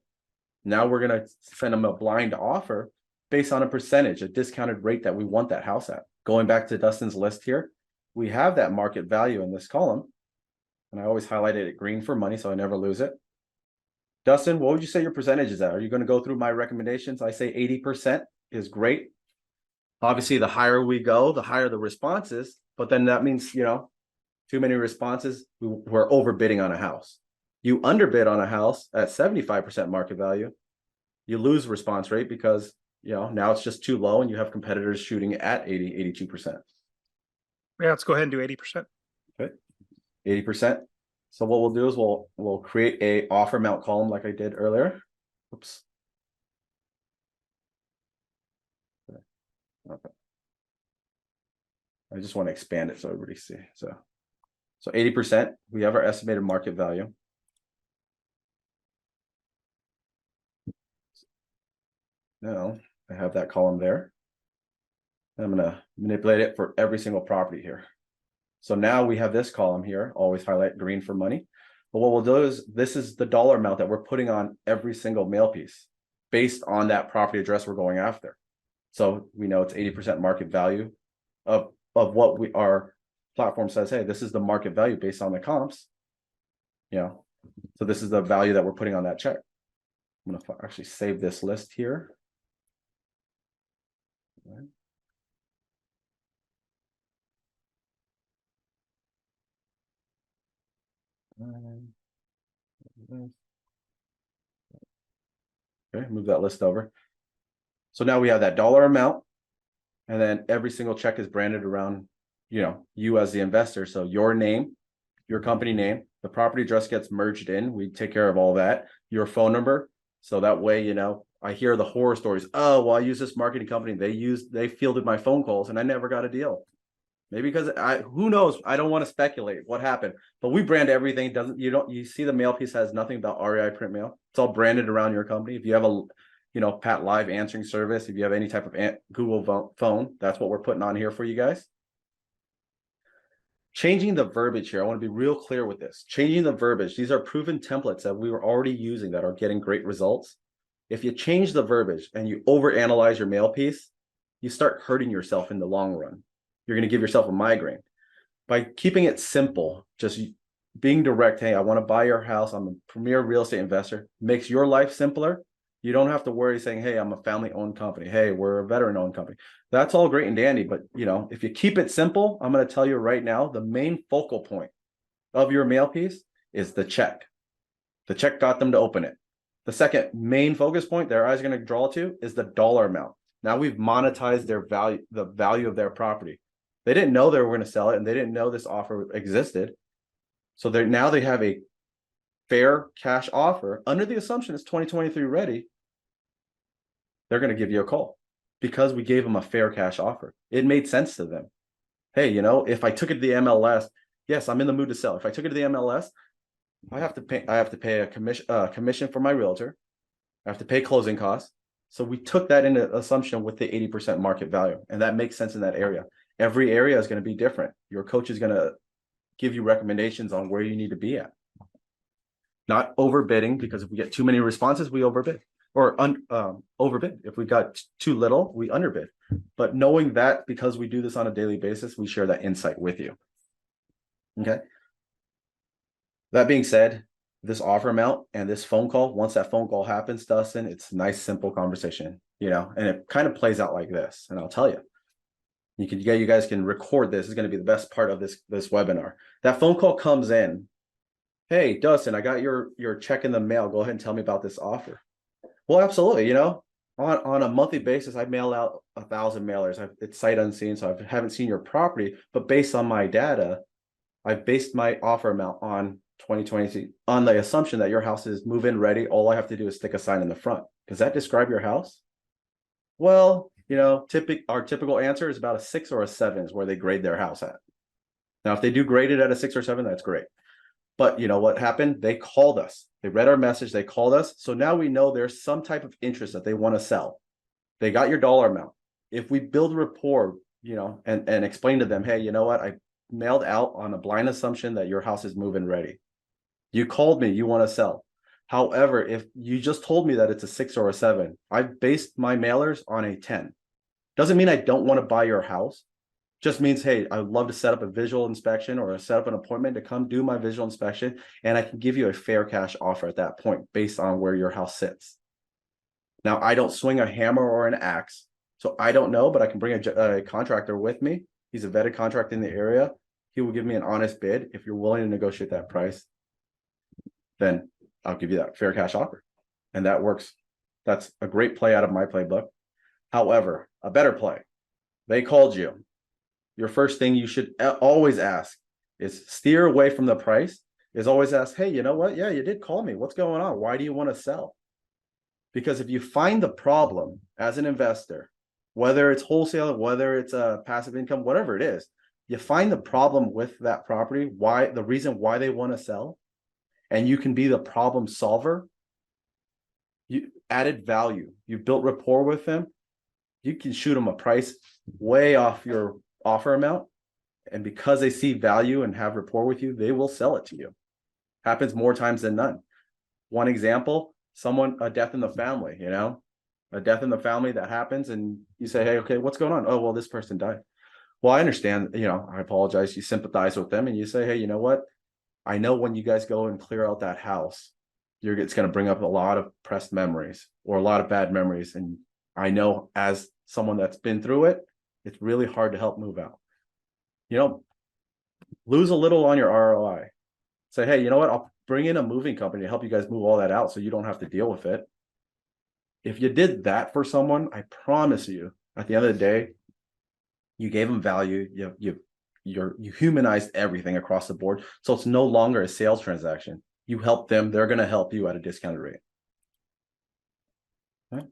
Now we're going to send them a blind offer based on a percentage, a discounted rate that we want that house at. Going back to Dustin's list here, we have that market value in this column. And I always highlighted it green for money, so I never lose it. Dustin, what would you say your percentage is at? Are you going to go through my recommendations? I say 80% is great. Obviously, the higher we go, the higher the responses. But then that means, too many responses, we're overbidding on a house. You underbid on a house at 75% market value, you lose response rate because, now it's just too low and you have competitors shooting at 82%. Yeah, let's go ahead and do 80%. Okay. 80%. So what we'll do is we'll create a offer amount column like I did earlier. Oops. Okay. I just want to expand it so everybody see. So 80%, we have our estimated market value. Now I have that column there. And I'm going to manipulate it for every single property here. So now we have this column here, always highlight green for money. But what we'll do is this is the dollar amount that we're putting on every single mail piece based on that property address we're going after. So we know it's 80% market value of what our platform says, hey, this is the market value based on the comps. So this is the value that we're putting on that check. I'm going to actually save this list here. Okay, move that list over. So now we have that dollar amount, and then every single check is branded around, you as the investor. So your name, your company name, the property address gets merged in. We take care of all that. Your phone number. So that way, you know, I hear the horror stories. Oh, well, I use this marketing company. They fielded my phone calls and I never got a deal. Maybe because who knows? I don't want to speculate what happened, but we brand everything. You see the mail piece has nothing about REI print mail. It's all branded around your company. If you have a, you know, Pat Live answering service, if you have any type of Google phone, that's what we're putting on here for you guys. Changing the verbiage here. I want to be real clear with this. Changing the verbiage. These are proven templates that we were already using that are getting great results. If you change the verbiage and you overanalyze your mail piece, you start hurting yourself in the long run. You're going to give yourself a migraine. By keeping it simple, just being direct, hey, I want to buy your house. I'm a premier real estate investor, makes your life simpler. You don't have to worry saying, hey, I'm a family-owned company. Hey, we're a veteran-owned company. That's all great and dandy, but you know, if you keep it simple, I'm going to tell you right now, the main focal point of your mail piece is the check. The check got them to open it. The second main focus point their eyes are going to draw to is the dollar amount. Now we've monetized their value, the value of their property. They didn't know they were going to sell it, and they didn't know this offer existed. So now they have a fair cash offer under the assumption it's 2023 ready. They're going to give you a call because we gave them a fair cash offer. It made sense to them. Hey, you know, if I took it to the MLS, yes, I'm in the mood to sell. If I took it to the MLS, I have to pay a commission for my realtor. I have to pay closing costs. So we took that into assumption with the 80% market value, and that makes sense in that area. Every area is going to be different. Your coach is going to give you recommendations on where you need to be at. Not overbidding, because if we get too many responses, we overbid, or overbid. If we got too little, we underbid. But knowing that, because we do this on a daily basis, we share that insight with you. Okay. That being said, this offer amount and this phone call, once that phone call happens, Dustin, it's a nice, simple conversation, you know, and it kind of plays out like this. And I'll tell you, you guys can record this. It's going to be the best part of this webinar. That phone call comes in. Hey, Dustin, I got your check in the mail. Go ahead and tell me about this offer. Well, absolutely. You know, on a monthly basis, I mail out 1,000 mailers. It's sight unseen, so I haven't seen your property. But based on my data, I've based my offer amount on 2020 on the assumption that your house is move-in ready. All I have to do is stick a sign in the front. Does that describe your house? Well, you know, our typical answer is about a 6 or a 7 is where they grade their house at. Now, if they do grade it at a 6 or 7, that's great. But you know what happened? They called us. They read our message. They called us. So now we know there's some type of interest that they want to sell. They got your dollar amount. If we build rapport, you know, and explain to them, hey, you know what? I mailed out on a blind assumption that your house is move-in ready. You called me. You want to sell. However, if you just told me that it's a 6 or a 7, I've based my mailers on a 10. Doesn't mean I don't want to buy your house. Just means, hey, I'd love to set up a visual inspection or set up an appointment to come do my visual inspection, and I can give you a fair cash offer at that point based on where your house sits. Now, I don't swing a hammer or an axe, so I don't know, but I can bring a contractor with me. He's a vetted contractor in the area. He will give me an honest bid. If you're willing to negotiate that price, then I'll give you that fair cash offer. And that works. That's a great play out of my playbook. However, a better play, they called you. Your first thing you should always ask is steer away from the price, is always ask, hey, you know what? Yeah, you did call me. What's going on? Why do you want to sell? Because if you find the problem as an investor, whether it's wholesale, whether it's a passive income, whatever it is, you find the problem with that property, the reason why they want to sell, and you can be the problem solver, you added value, you built rapport with them, you can shoot them a price way off your offer amount, and because they see value and have rapport with you, they will sell it to you. Happens more times than none. One example, a death in the family, you know, a death in the family that happens, and you say, hey, okay, what's going on? Oh, well, this person died. Well, I understand, you know, I apologize. You sympathize with them and you say, hey, you know what? I know when you guys go and clear out that house, it's going to bring up a lot of pressed memories or a lot of bad memories. And I know as someone that's been through it, it's really hard to help move out. You know, lose a little on your ROI. Say, hey, you know what? I'll bring in a moving company to help you guys move all that out so you don't have to deal with it. If you did that for someone, I promise you, at the end of the day, you gave them value. you humanized everything across the board. So it's no longer a sales transaction. You help them, they're going to help you at a discounted rate. Okay.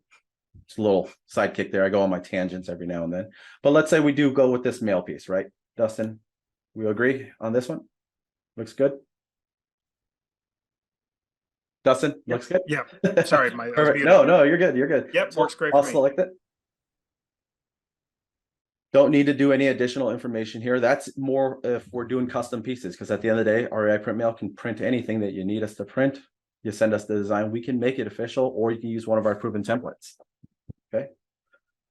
It's a little sidekick there. I go on my tangents every now and then. But let's say we do go with this mail piece, right? Dustin, we agree on this one? Looks good. Dustin, looks good. Yeah. Sorry, I was Perfect. muted. No, you're good. You're good. Yep, So works great I'll for me. select it. Don't need to do any additional information here. That's more if we're doing custom pieces, because at the end of the day, REI Print Mail can print anything that you need us to print. You send us the design, we can make it official, or you can use one of our proven templates. Okay.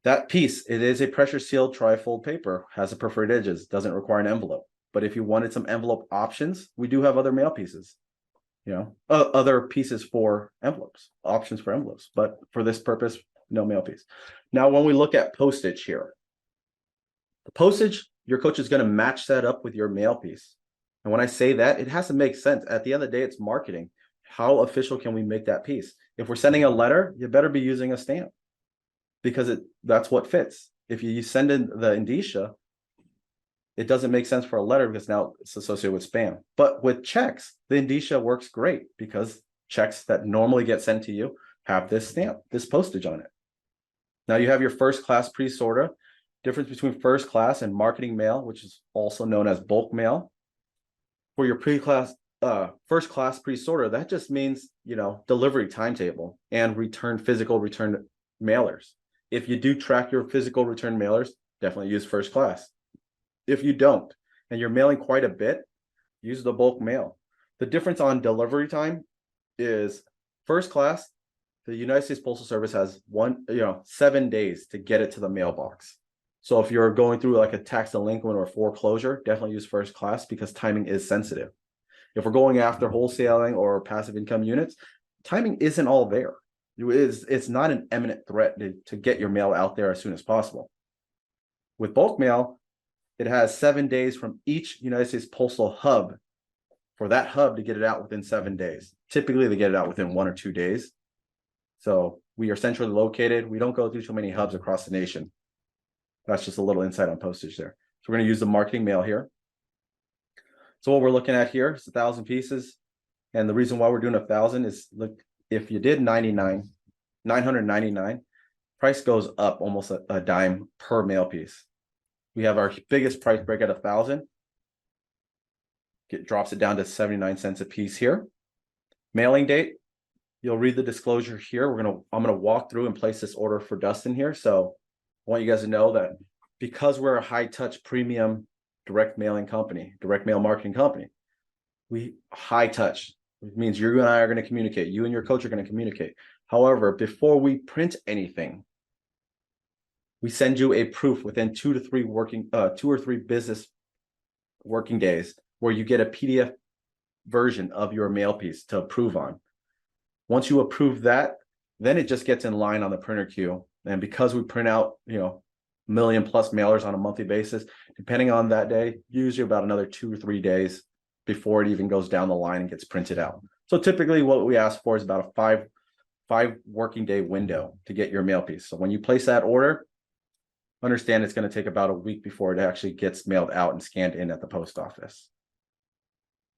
That piece, it is a pressure sealed trifold paper, has a perforated edges, doesn't require an envelope. But if you wanted some envelope options, we do have other mail pieces. Other pieces for envelopes, options for envelopes. But for this purpose, no mail piece. Now, when we look at postage here, the postage, your coach is going to match that up with your mail piece. And when I say that, it has to make sense. At the end of the day, it's marketing. How official can we make that piece? If we're sending a letter, you better be using a stamp, because that's what fits. If you send in the indicia, it doesn't make sense for a letter because now it's associated with spam. But with checks, the indicia works great because checks that normally get sent to you have this stamp, this postage on it. Now you have your first class pre-sorter. Difference between first class and marketing mail, which is also known as bulk mail. For your first class pre-sorter, that just means, delivery timetable and physical return mailers. If you do track your physical return mailers, definitely use first class. If you don't, and you're mailing quite a bit, use the bulk mail. The difference on delivery time is first class, the United States Postal Service has 7 days to get it to the mailbox. So if you're going through like a tax delinquent or foreclosure, definitely use first class because timing is sensitive. If we're going after wholesaling or passive income units, timing isn't all there. It's not an imminent threat to get your mail out there as soon as possible. With bulk mail, it has 7 days from each United States postal hub for that hub to get it out within 7 days. Typically, they get it out within 1 or 2 days. So we are centrally located. We don't go through too many hubs across the nation. That's just a little insight on postage there. So we're going to use the marketing mail here. So what we're looking at here is 1,000 pieces. And the reason why we're doing 1,000 is, look, if you did 999, price goes up almost a dime per mail piece. We have our biggest price break at 1,000. It drops it down to 79 cents a piece here. Mailing date, you'll read the disclosure here. I'm gonna walk through and place this order for Dustin here. So I want you guys to know that because we're a high touch premium direct mailing company, direct mail marketing company, we high touch. It means you and I are going to communicate. You and your coach are going to communicate. However, before we print anything, we send you a proof within 2 or 3 business working days where you get a PDF version of your mail piece to approve on. Once you approve that, then it just gets in line on the printer queue. And because we print out, 1 million plus mailers on a monthly basis, depending on that day, usually about another 2 or 3 days before it even goes down the line and gets printed out. So typically what we ask for is about a five working day window to get your mail piece. So when you place that order, understand it's going to take about a week before it actually gets mailed out and scanned in at the post office.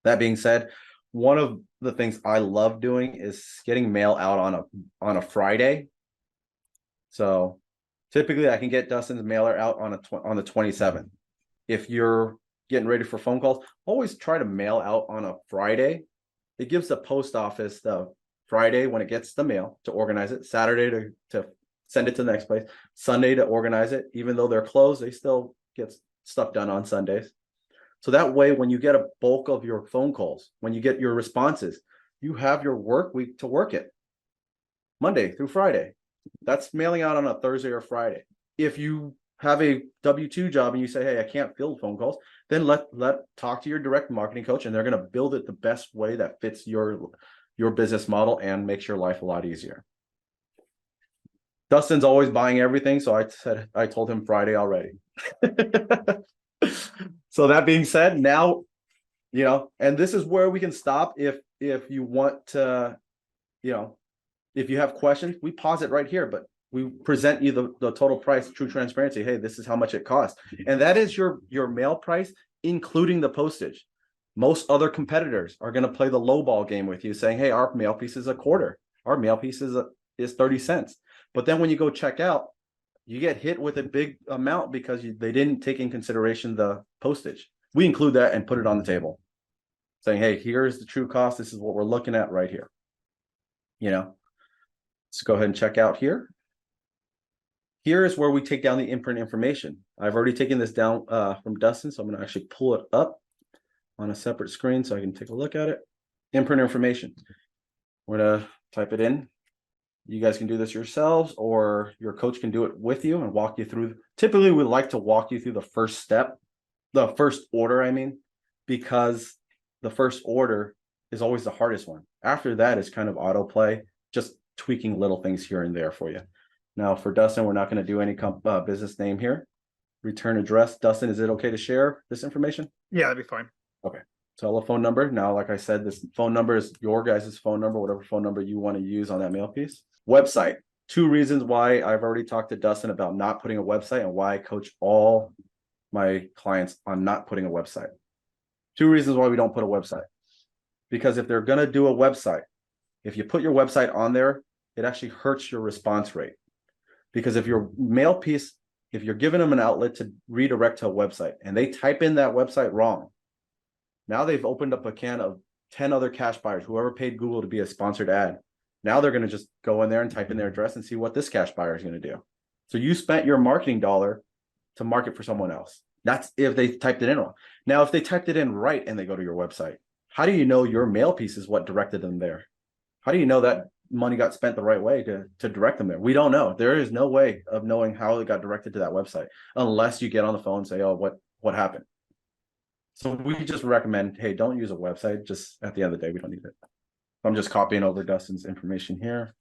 That being said, one of the things I love doing is getting mail out on a Friday. So typically I can get Dustin's mailer out on the 27th. If you're getting ready for phone calls, always try to mail out on a Friday. It gives the post office the Friday when it gets the mail to organize it, Saturday to send it to the next place, Sunday to organize it. Even though they're closed, they still get stuff done on Sundays. So that way, when you get a bulk of your phone calls, when you get your responses, you have your work week to work it. Monday through Friday. That's mailing out on a Thursday or Friday. If you have a W-2 job and you say, hey, I can't field phone calls, then talk to your direct marketing coach, and they're going to build it the best way that fits your business model and makes your life a lot easier. Dustin's always buying everything, so I told him Friday already. So that being said, now, and this is where we can stop if you want to, if you have questions, we pause it right here, but we present you the total price, true transparency. Hey, this is how much it costs. And that is your mail price including the postage. Most other competitors are going to play the lowball game with you, saying, hey, our mail piece is a quarter. Our mail piece is 30 cents. But then when you go check out, you get hit with a big amount because they didn't take in consideration the postage. We include that and put it on the table, saying, hey, here's the true cost. This is what we're looking at right here. Let's go ahead and check out here. Here is where we take down the imprint information. I've already taken this down from Dustin, so I'm going to actually pull it up on a separate screen so I can take a look at it. Imprint information. We're going to type it in. You guys can do this yourselves, or your coach can do it with you and walk you through. Typically, we like to walk you through the first step, the first order, I mean, because the first order is always the hardest one. After that is kind of autoplay, just tweaking little things here and there for you. Now for Dustin, we're not going to do any business name here. Return address. Dustin, is it okay to share this information? Yeah, that'd be fine. Okay. Telephone number. Now, like I said, this phone number is your guys' phone number, whatever phone number you want to use on that mail piece. Website. 2 reasons why I've already talked to Dustin about not putting a website and why I coach all my clients on not putting a website. 2 reasons why we don't put a website. Because if they're going to do a website, if you put your website on there, it actually hurts your response rate. Because if your mail piece, if you're giving them an outlet to redirect to a website and they type in that website wrong, now they've opened up a can of 10 other cash buyers, whoever paid Google to be a sponsored ad. Now they're going to just go in there and type in their address and see what this cash buyer is going to do. So you spent your marketing dollar to market for someone else. That's if they typed it in wrong. Now, if they typed it in right and they go to your website, how do you know your mail piece is what directed them there? How do you know that money got spent the right way to direct them there? We don't know. There is no way of knowing how it got directed to that website unless you get on the phone and say, oh, what happened? So we just recommend, hey, don't use a website. Just at the end of the day, we don't need it. I'm just copying over Dustin's information here.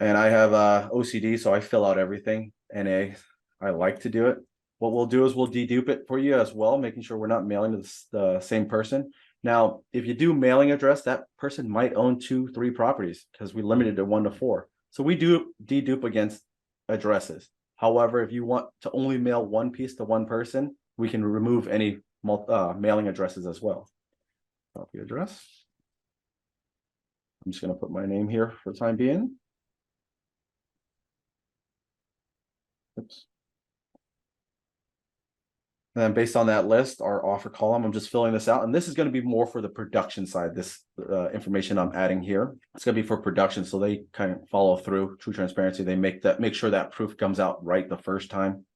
And I have OCD, so I fill out everything. NA, I like to do it. What we'll do is we'll dedupe it for you as well, making sure we're not mailing to the same person. Now, if you do mailing address, that person might own 2, 3 properties because we limited to 1 to 4. So we do dedupe against addresses. However, if you want to only mail one piece to one person, we can remove any mailing addresses as well. Copy address. I'm just going to put my name here for the time being. Oops. And then based on that list, our offer column, I'm just filling this out. And this is going to be more for the production side. This information I'm adding here, it's going to be for production. So they kind of follow through, true transparency. They make sure that proof comes out right the first time.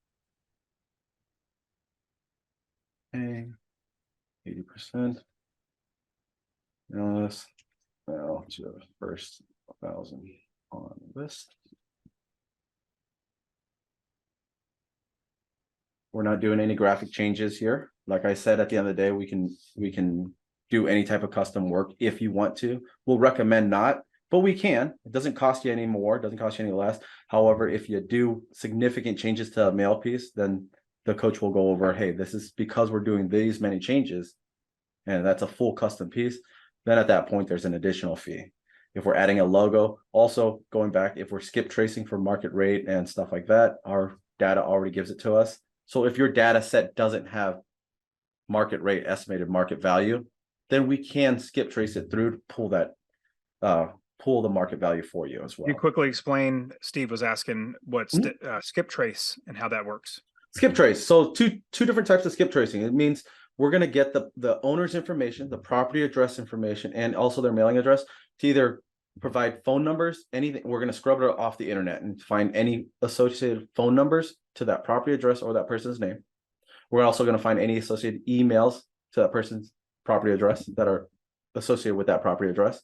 Okay, 80%. Now this, now to the first 1,000 on list. We're not doing any graphic changes here. Like I said, at the end of the day, we can do any type of custom work if you want to. We'll recommend not, but we can. It doesn't cost you any more, it doesn't cost you any less. However, if you do significant changes to a mail piece, then the coach will go over, hey, this is because we're doing these many changes, and that's a full custom piece. Then at that point, there's an additional fee. If we're adding a logo, also going back, if we're skip tracing for market rate and stuff like that, our data already gives it to us. So if your data set doesn't have market rate, estimated market value, then we can skip trace it through to pull that, pull the market value for you as well. You quickly explain, Steve was asking what skip trace and how that works. Skip trace. So two different types of skip tracing. It means we're going to get the owner's information, the property address information, and also their mailing address to either provide phone numbers, anything. We're going to scrub it off the internet and find any associated phone numbers to that property address or that person's name. We're also going to find any associated emails to that person's property address that are associated with that property address.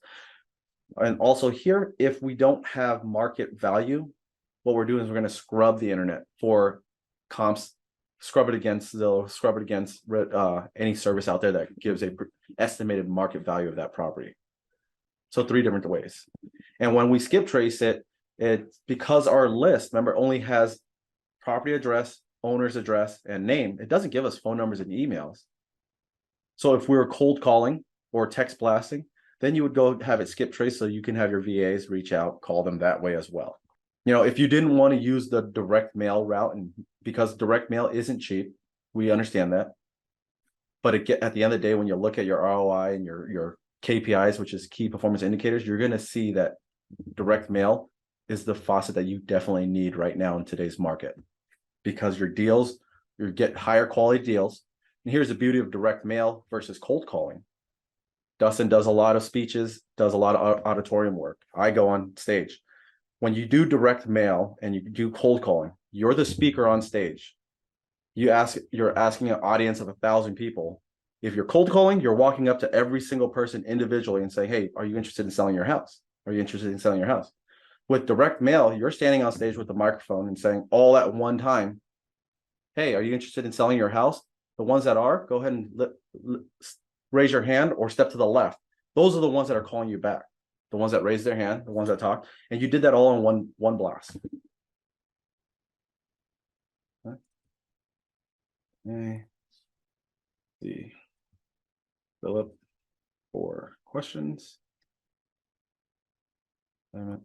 And also here, if we don't have market value, what we're doing is we're going to scrub the internet for comps, scrub it against any service out there that gives a estimated market value of that property. So 3 different ways. And when we skip trace it, it's because our list, remember, only has property address, owner's address, and name. It doesn't give us phone numbers and emails. So if we were cold calling or text blasting, then you would go have it skip trace so you can have your VAs reach out, call them that way as well. You know, if you didn't want to use the direct mail route, and because direct mail isn't cheap, we understand that. But at the end of the day, when you look at your ROI and your KPIs, which is key performance indicators, you're going to see that direct mail is the faucet that you definitely need right now in today's market, because your deals, you get higher quality deals. And here's the beauty of direct mail versus cold calling. Dustin does a lot of speeches, does a lot of auditorium work. I go on stage. When you do direct mail and you do cold calling, you're the speaker on stage. You're asking an audience of 1,000 people. If you're cold calling, you're walking up to every single person individually and say, hey, are you interested in selling your house? Are you interested in selling your house? With direct mail, you're standing on stage with the microphone and saying all at one time, hey, are you interested in selling your house? The ones that are, go ahead and raise your hand or step to the left. Those are the ones that are calling you back. The ones that raise their hand, the ones that talk, and you did that all in one blast. Okay. See, Philip, for questions. Okay.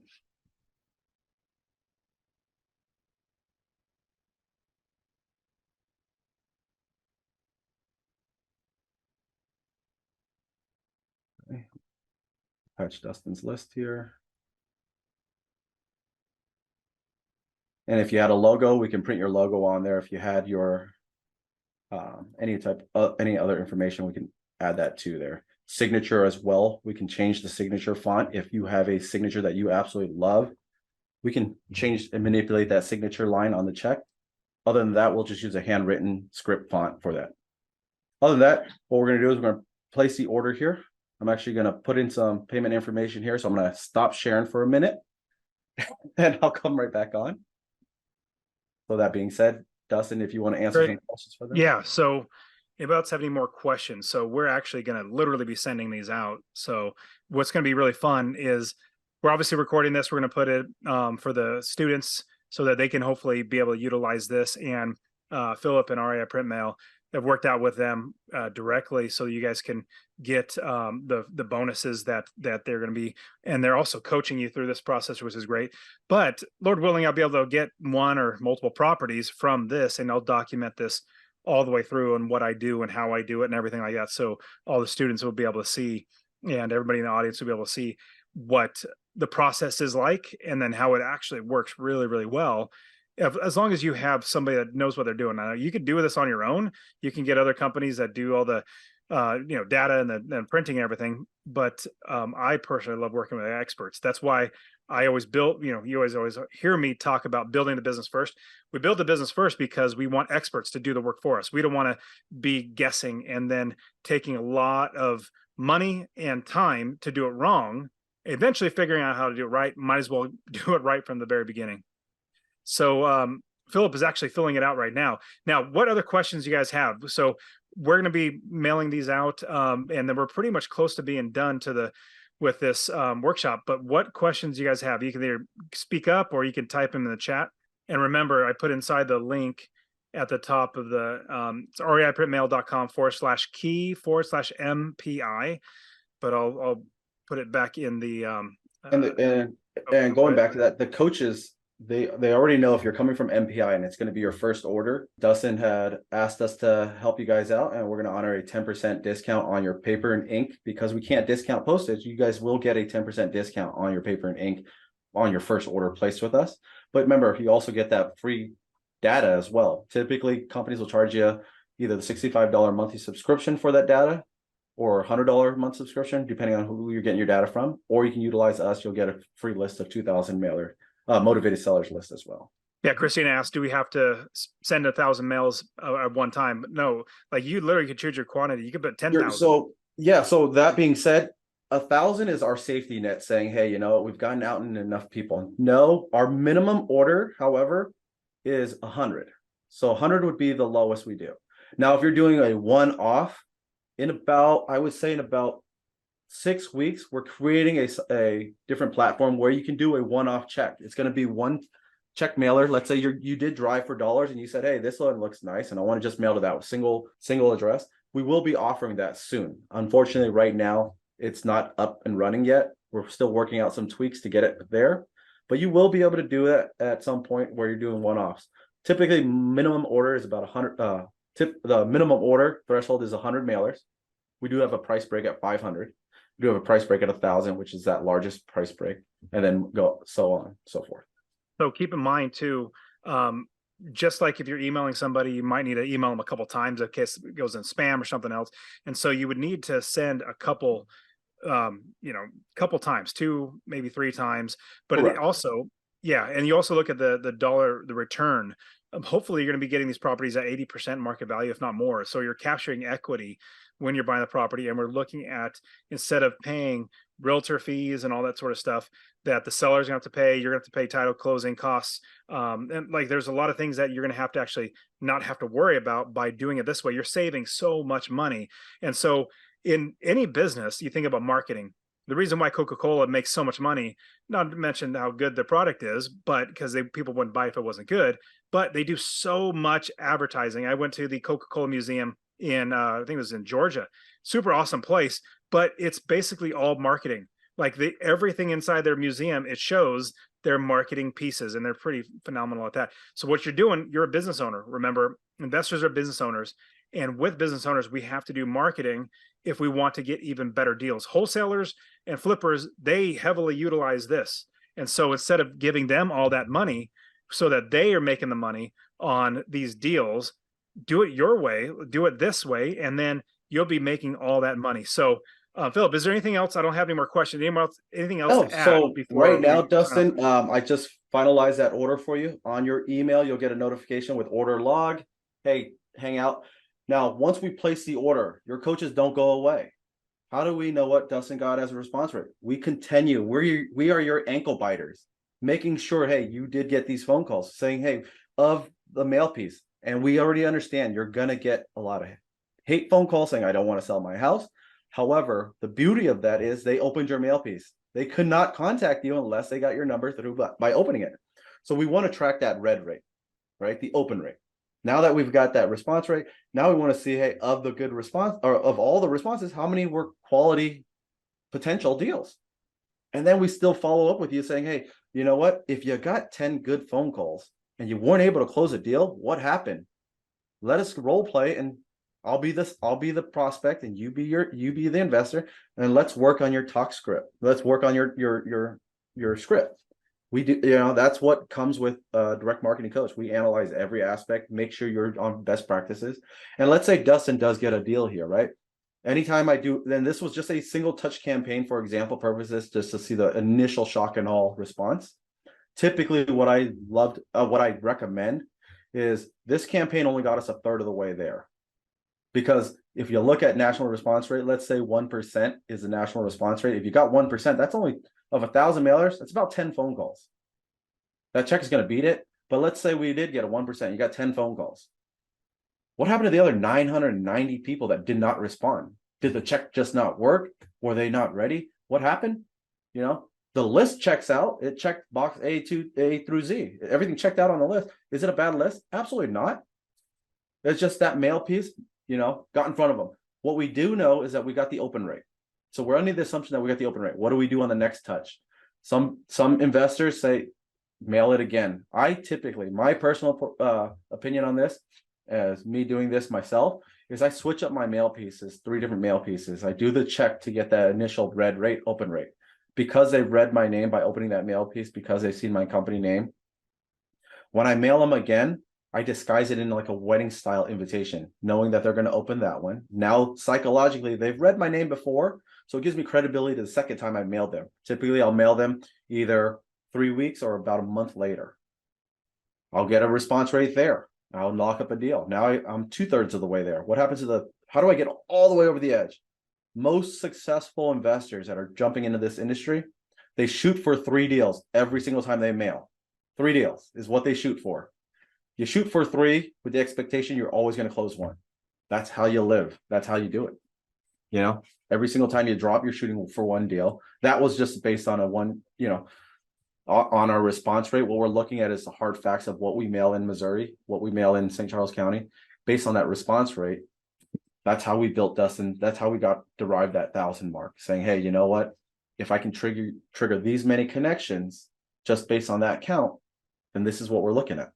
Patch Dustin's list here. And if you had a logo, we can print your logo on there. If you had your any other information, we can add that to there. Signature as well. We can change the signature font. If you have a signature that you absolutely love, we can change and manipulate that signature line on the check. Other than that, we'll just use a handwritten script font for that. Other than that, what we're going to do is we're going to place the order here. I'm actually going to put in some payment information here. So I'm going to stop sharing for a minute and I'll come right back on. So that being said, Dustin, if you want to answer any questions for them. Yeah. So about 70 more questions. So we're actually going to literally be sending these out. So what's going to be really fun is we're obviously recording this. We're going to put it for the students so that they can hopefully be able to utilize this. And Philip and REI Print Mail have worked out with them directly, so you guys can get the bonuses that they're going to be, and they're also coaching you through this process, which is great. But Lord willing, I'll be able to get one or multiple properties from this, and I'll document this all the way through and what I do and how I do it and everything like that. So all the students will be able to see, and everybody in the audience will be able to see what the process is like, and then how it actually works really, really well. As long as you have somebody that knows what they're doing. Now, you could do this on your own. You can get other companies that do all the data and the printing and everything. But I personally love working with experts. That's why I always build, you always hear me talk about building the business first. We build the business first because we want experts to do the work for us. We don't want to be guessing and then taking a lot of money and time to do it wrong. Eventually figuring out how to do it right. Might as well do it right from the very beginning. So Philip is actually filling it out right now. Now, what other questions you guys have? So we're going to be mailing these out, and then we're pretty much close to being done with this workshop. But what questions you guys have? You can either speak up or you can type them in the chat. And remember, I put inside the link at the top of the it's reiprintmail.com/key/MPI, but I'll put it back in the and going back to that, the coaches, they already know if you're coming from MPI and it's going to be your first order. Dustin had asked us to help you guys out, and we're going to honor a 10% discount on your paper and ink. Because we can't discount postage, you guys will get a 10% discount on your paper and ink on your first order placed with us. But remember, you also get that free data as well. Typically, companies will charge you either the $65 monthly subscription for that data or $100 month subscription, depending on who you're getting your data from. Or you can utilize us. You'll get a free list of 2,000 motivated sellers list as well. Yeah, Christine asked, do we have to send 1,000 mails at one time? No, like you literally could choose your quantity. You could put 10,000. So that being said, 1,000 is our safety net, saying, hey, we've gotten out in enough people. No, our minimum order, however, is 100. So 100 would be the lowest we do. Now, if you're doing a one-off, I would say in about 6 weeks, we're creating a different platform where you can do a one-off check. It's going to be one check mailer. Let's say you did drive for dollars and you said, hey, this one looks nice and I want to just mail to that single address. We will be offering that soon. Unfortunately, right now, it's not up and running yet. We're still working out some tweaks to get it there, but you will be able to do it at some point where you're doing one-offs. Typically, minimum order is about The minimum order threshold is 100 mailers. We do have a price break at 500. We do have a price break at 1,000, which is that largest price break, and then go so on, so forth. So keep in mind too, just like if you're emailing somebody, you might need to email them a couple times in case it goes in spam or something else. And so you would need to send a couple, couple times, 2, maybe 3 times. But it Correct. also, yeah, and you also look at the return. Hopefully, you're going to be getting these properties at 80% market value, if not more. So you're capturing equity when you're buying the property, and we're looking at, instead of paying realtor fees and all that sort of stuff that the seller's gonna have to pay, you're gonna have to pay title closing costs. And like there's a lot of things that you're gonna have to actually not have to worry about by doing it this way. You're saving so much money. And so in any business, you think about marketing. The reason why Coca-Cola makes so much money, not to mention how good their product is, but because people wouldn't buy it if it wasn't good, but they do so much advertising. I went to the Coca-Cola Museum in I think it was in Georgia. Super awesome place, but it's basically all marketing. Like everything inside their museum, it shows their marketing pieces, and they're pretty phenomenal at that. So what you're doing, you're a business owner. Remember, investors are business owners, and with business owners, we have to do marketing if we want to get even better deals. Wholesalers and flippers, they heavily utilize this. And so instead of giving them all that money so that they are making the money on these deals, do it your way, do it this way, and then you'll be making all that money. So, Philip, is there anything else? I don't have any more questions. Anything else Oh, to add so before right now, we sign off? Dustin, I just finalized that order for you on your email. You'll get a notification with order log. Hey, hang out. Now, once we place the order, your coaches don't go away. How do we know what Dustin got as a response rate? We continue. We are your ankle biters, making sure, hey, you did get these phone calls saying, hey, of the mail piece. And we already understand you're going to get a lot of hate phone calls saying, I don't want to sell my house. However, the beauty of that is they opened your mail piece. They could not contact you unless they got your number through by opening it. So we want to track that red rate, right? The open rate. Now that we've got that response rate, now we want to see, hey, of the good response or of all the responses, how many were quality potential deals? And then we still follow up with you saying, hey, you know what? If you got 10 good phone calls and you weren't able to close a deal, what happened? Let us role play, and I'll be the prospect and you be the investor, and let's work on your talk script. Let's work on your script. We do, that's what comes with a direct marketing coach. We analyze every aspect, make sure you're on best practices. And let's say Dustin does get a deal here, right? Anytime I do, then this was just a single touch campaign for example purposes, just to see the initial shock and awe response. Typically what I recommend is this campaign only got us a third of the way there. Because if you look at national response rate, let's say 1% is the national response rate. If you got 1%, that's only of 1,000 mailers, that's about 10 phone calls. That check is going to beat it. But let's say we did get a 1%, you got 10 phone calls. What happened to the other 990 people that did not respond? Did the check just not work? Were they not ready? What happened? The list checks out. It checked box A through Z. Everything checked out on the list. Is it a bad list? Absolutely not. It's just that mail piece, got in front of them. What we do know is that we got the open rate. So we're under the assumption that we got the open rate. What do we do on the next touch? Some investors say, mail it again. My personal opinion on this, as me doing this myself, is I switch up my mail pieces, 3 different mail pieces. I do the check to get that initial red rate, open rate. Because they've read my name by opening that mail piece, because they've seen my company name. When I mail them again, I disguise it in like a wedding style invitation, knowing that they're going to open that one. Now, psychologically, they've read my name before, so it gives me credibility to the second time I mailed them. Typically, I'll mail them either 3 weeks or about a month later. I'll get a response rate there. I'll knock up a deal. Now I'm 2/3 of the way there. What happens to how do I get all the way over the edge? Most successful investors that are jumping into this industry, they shoot for 3 deals every single time they mail. 3 deals is what they shoot for. You shoot for 3 with the expectation you're always going to close 1. That's how you live. That's how you do it. Every single time you drop, you're shooting for 1 deal. That was just based on on our response rate. What we're looking at is the hard facts of what we mail in Missouri, what we mail in St. Charles County. Based on that response rate, that's how we built Dustin. That's how we derived that 1,000 mark, saying, hey, you know what? If I can trigger these many connections just based on that count, then this is what we're looking at.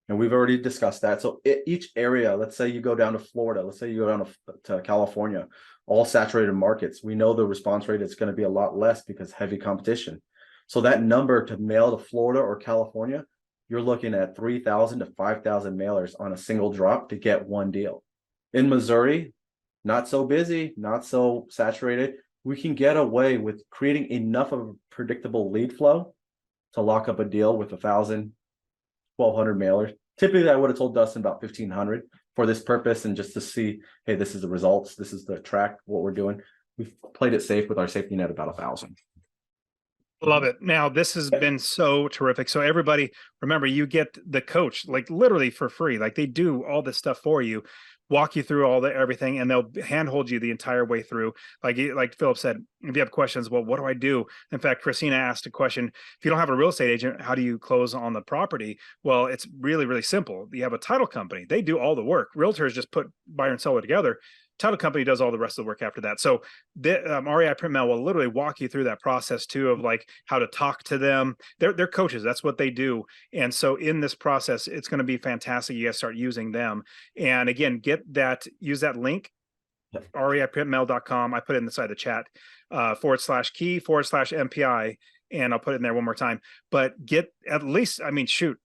And we've already discussed that. So each area, let's say you go down to Florida, let's say you go down to California, all saturated markets, we know the response rate is going to be a lot less because heavy competition. So that number to mail to Florida or California, you're looking at 3,000 to 5,000 mailers on a single drop to get one deal. In Missouri, not so busy, not so saturated. We can get away with creating enough of a predictable lead flow to lock up a deal with 1,000, 1,200 mailers. Typically, I would have told Dustin about 1,500 for this purpose and just to see, hey, this is the results. This is the track, what we're doing. We've played it safe with our safety net about 1,000. Love it. Now, this has been so terrific. So everybody, remember, you get the coach like literally for free. Like they do all this stuff for you, walk you through all the everything, and they'll handhold you the entire way through. Like Philip said, if you have questions, well, what do I do? In fact, Christina asked a question: if you don't have a real estate agent, how do you close on the property? Well, it's really, really simple. You have a title company; they do all the work. Realtors just put buyer and seller together. Title company does all the rest of the work after that. So the REI Print Mail will literally walk you through that process too, of like how to talk to them. They're coaches. That's what they do. And so in this process, it's going to be fantastic. You guys start using them. And again, use that link, reiprintmail.com. I put it inside the chat, /key/MPI. And I'll put it in there one more time, but get at least, I mean, shoot,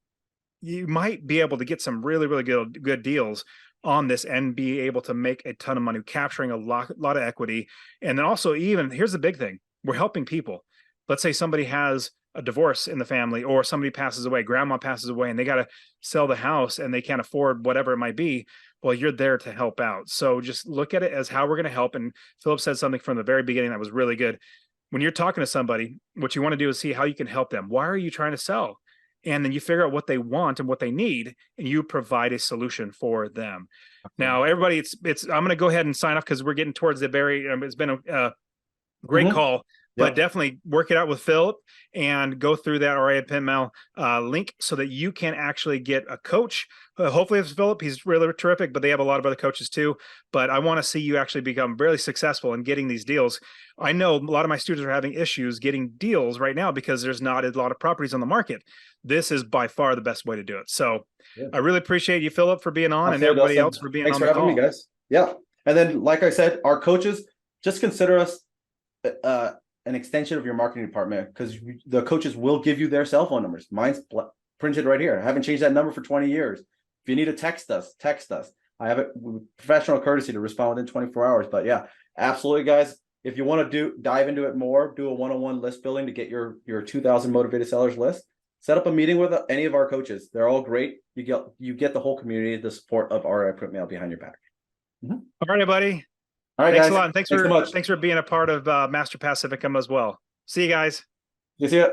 you might be able to get some really, really good deals on this and be able to make a ton of money, capturing a lot of equity. And then also, even here's the big thing: we're helping people. Let's say somebody has a divorce in the family, or somebody passes away, grandma passes away, and they got to sell the house and they can't afford whatever it might be. Well, you're there to help out. So just look at it as how we're going to help. And Philip said something from the very beginning that was really good. When you're talking to somebody, what you want to do is see how you can help them. Why are you trying to sell? And then you figure out what they want and what they need, and you provide a solution for them. Now, everybody, I'm going to go ahead and sign off because we're getting towards the very. It's been a great call, but definitely work it out with Philip and go through that RA Print Mail link so that you can actually get a coach. Hopefully, it's Philip. He's really terrific, but they have a lot of other coaches too. But I want to see you actually become really successful in getting these deals. I know a lot of my students are having issues getting deals right now because there's not a lot of properties on the market. This is by far the best way to do it. So I really appreciate you, Philip, for being on, and everybody else for being on the call. Thanks for having me, guys. Yeah. And then, like I said, our coaches, just consider us an extension of your marketing department, because the coaches will give you their cell phone numbers. Mine's printed right here. I haven't changed that number for 20 years. If you need to text us, text us. I have a professional courtesy to respond within 24 hours. But yeah, absolutely, guys. If you want to dive into it more, do a one-on-one list building to get your 2,000 motivated sellers list. Set up a meeting with any of our coaches. They're all great. You get the whole community, the support of REI Print Mail behind your back. All right, everybody. All right, thanks guys. a lot. And thanks so much. Thanks for being a part of Master Passive Income as well. See you guys. See you.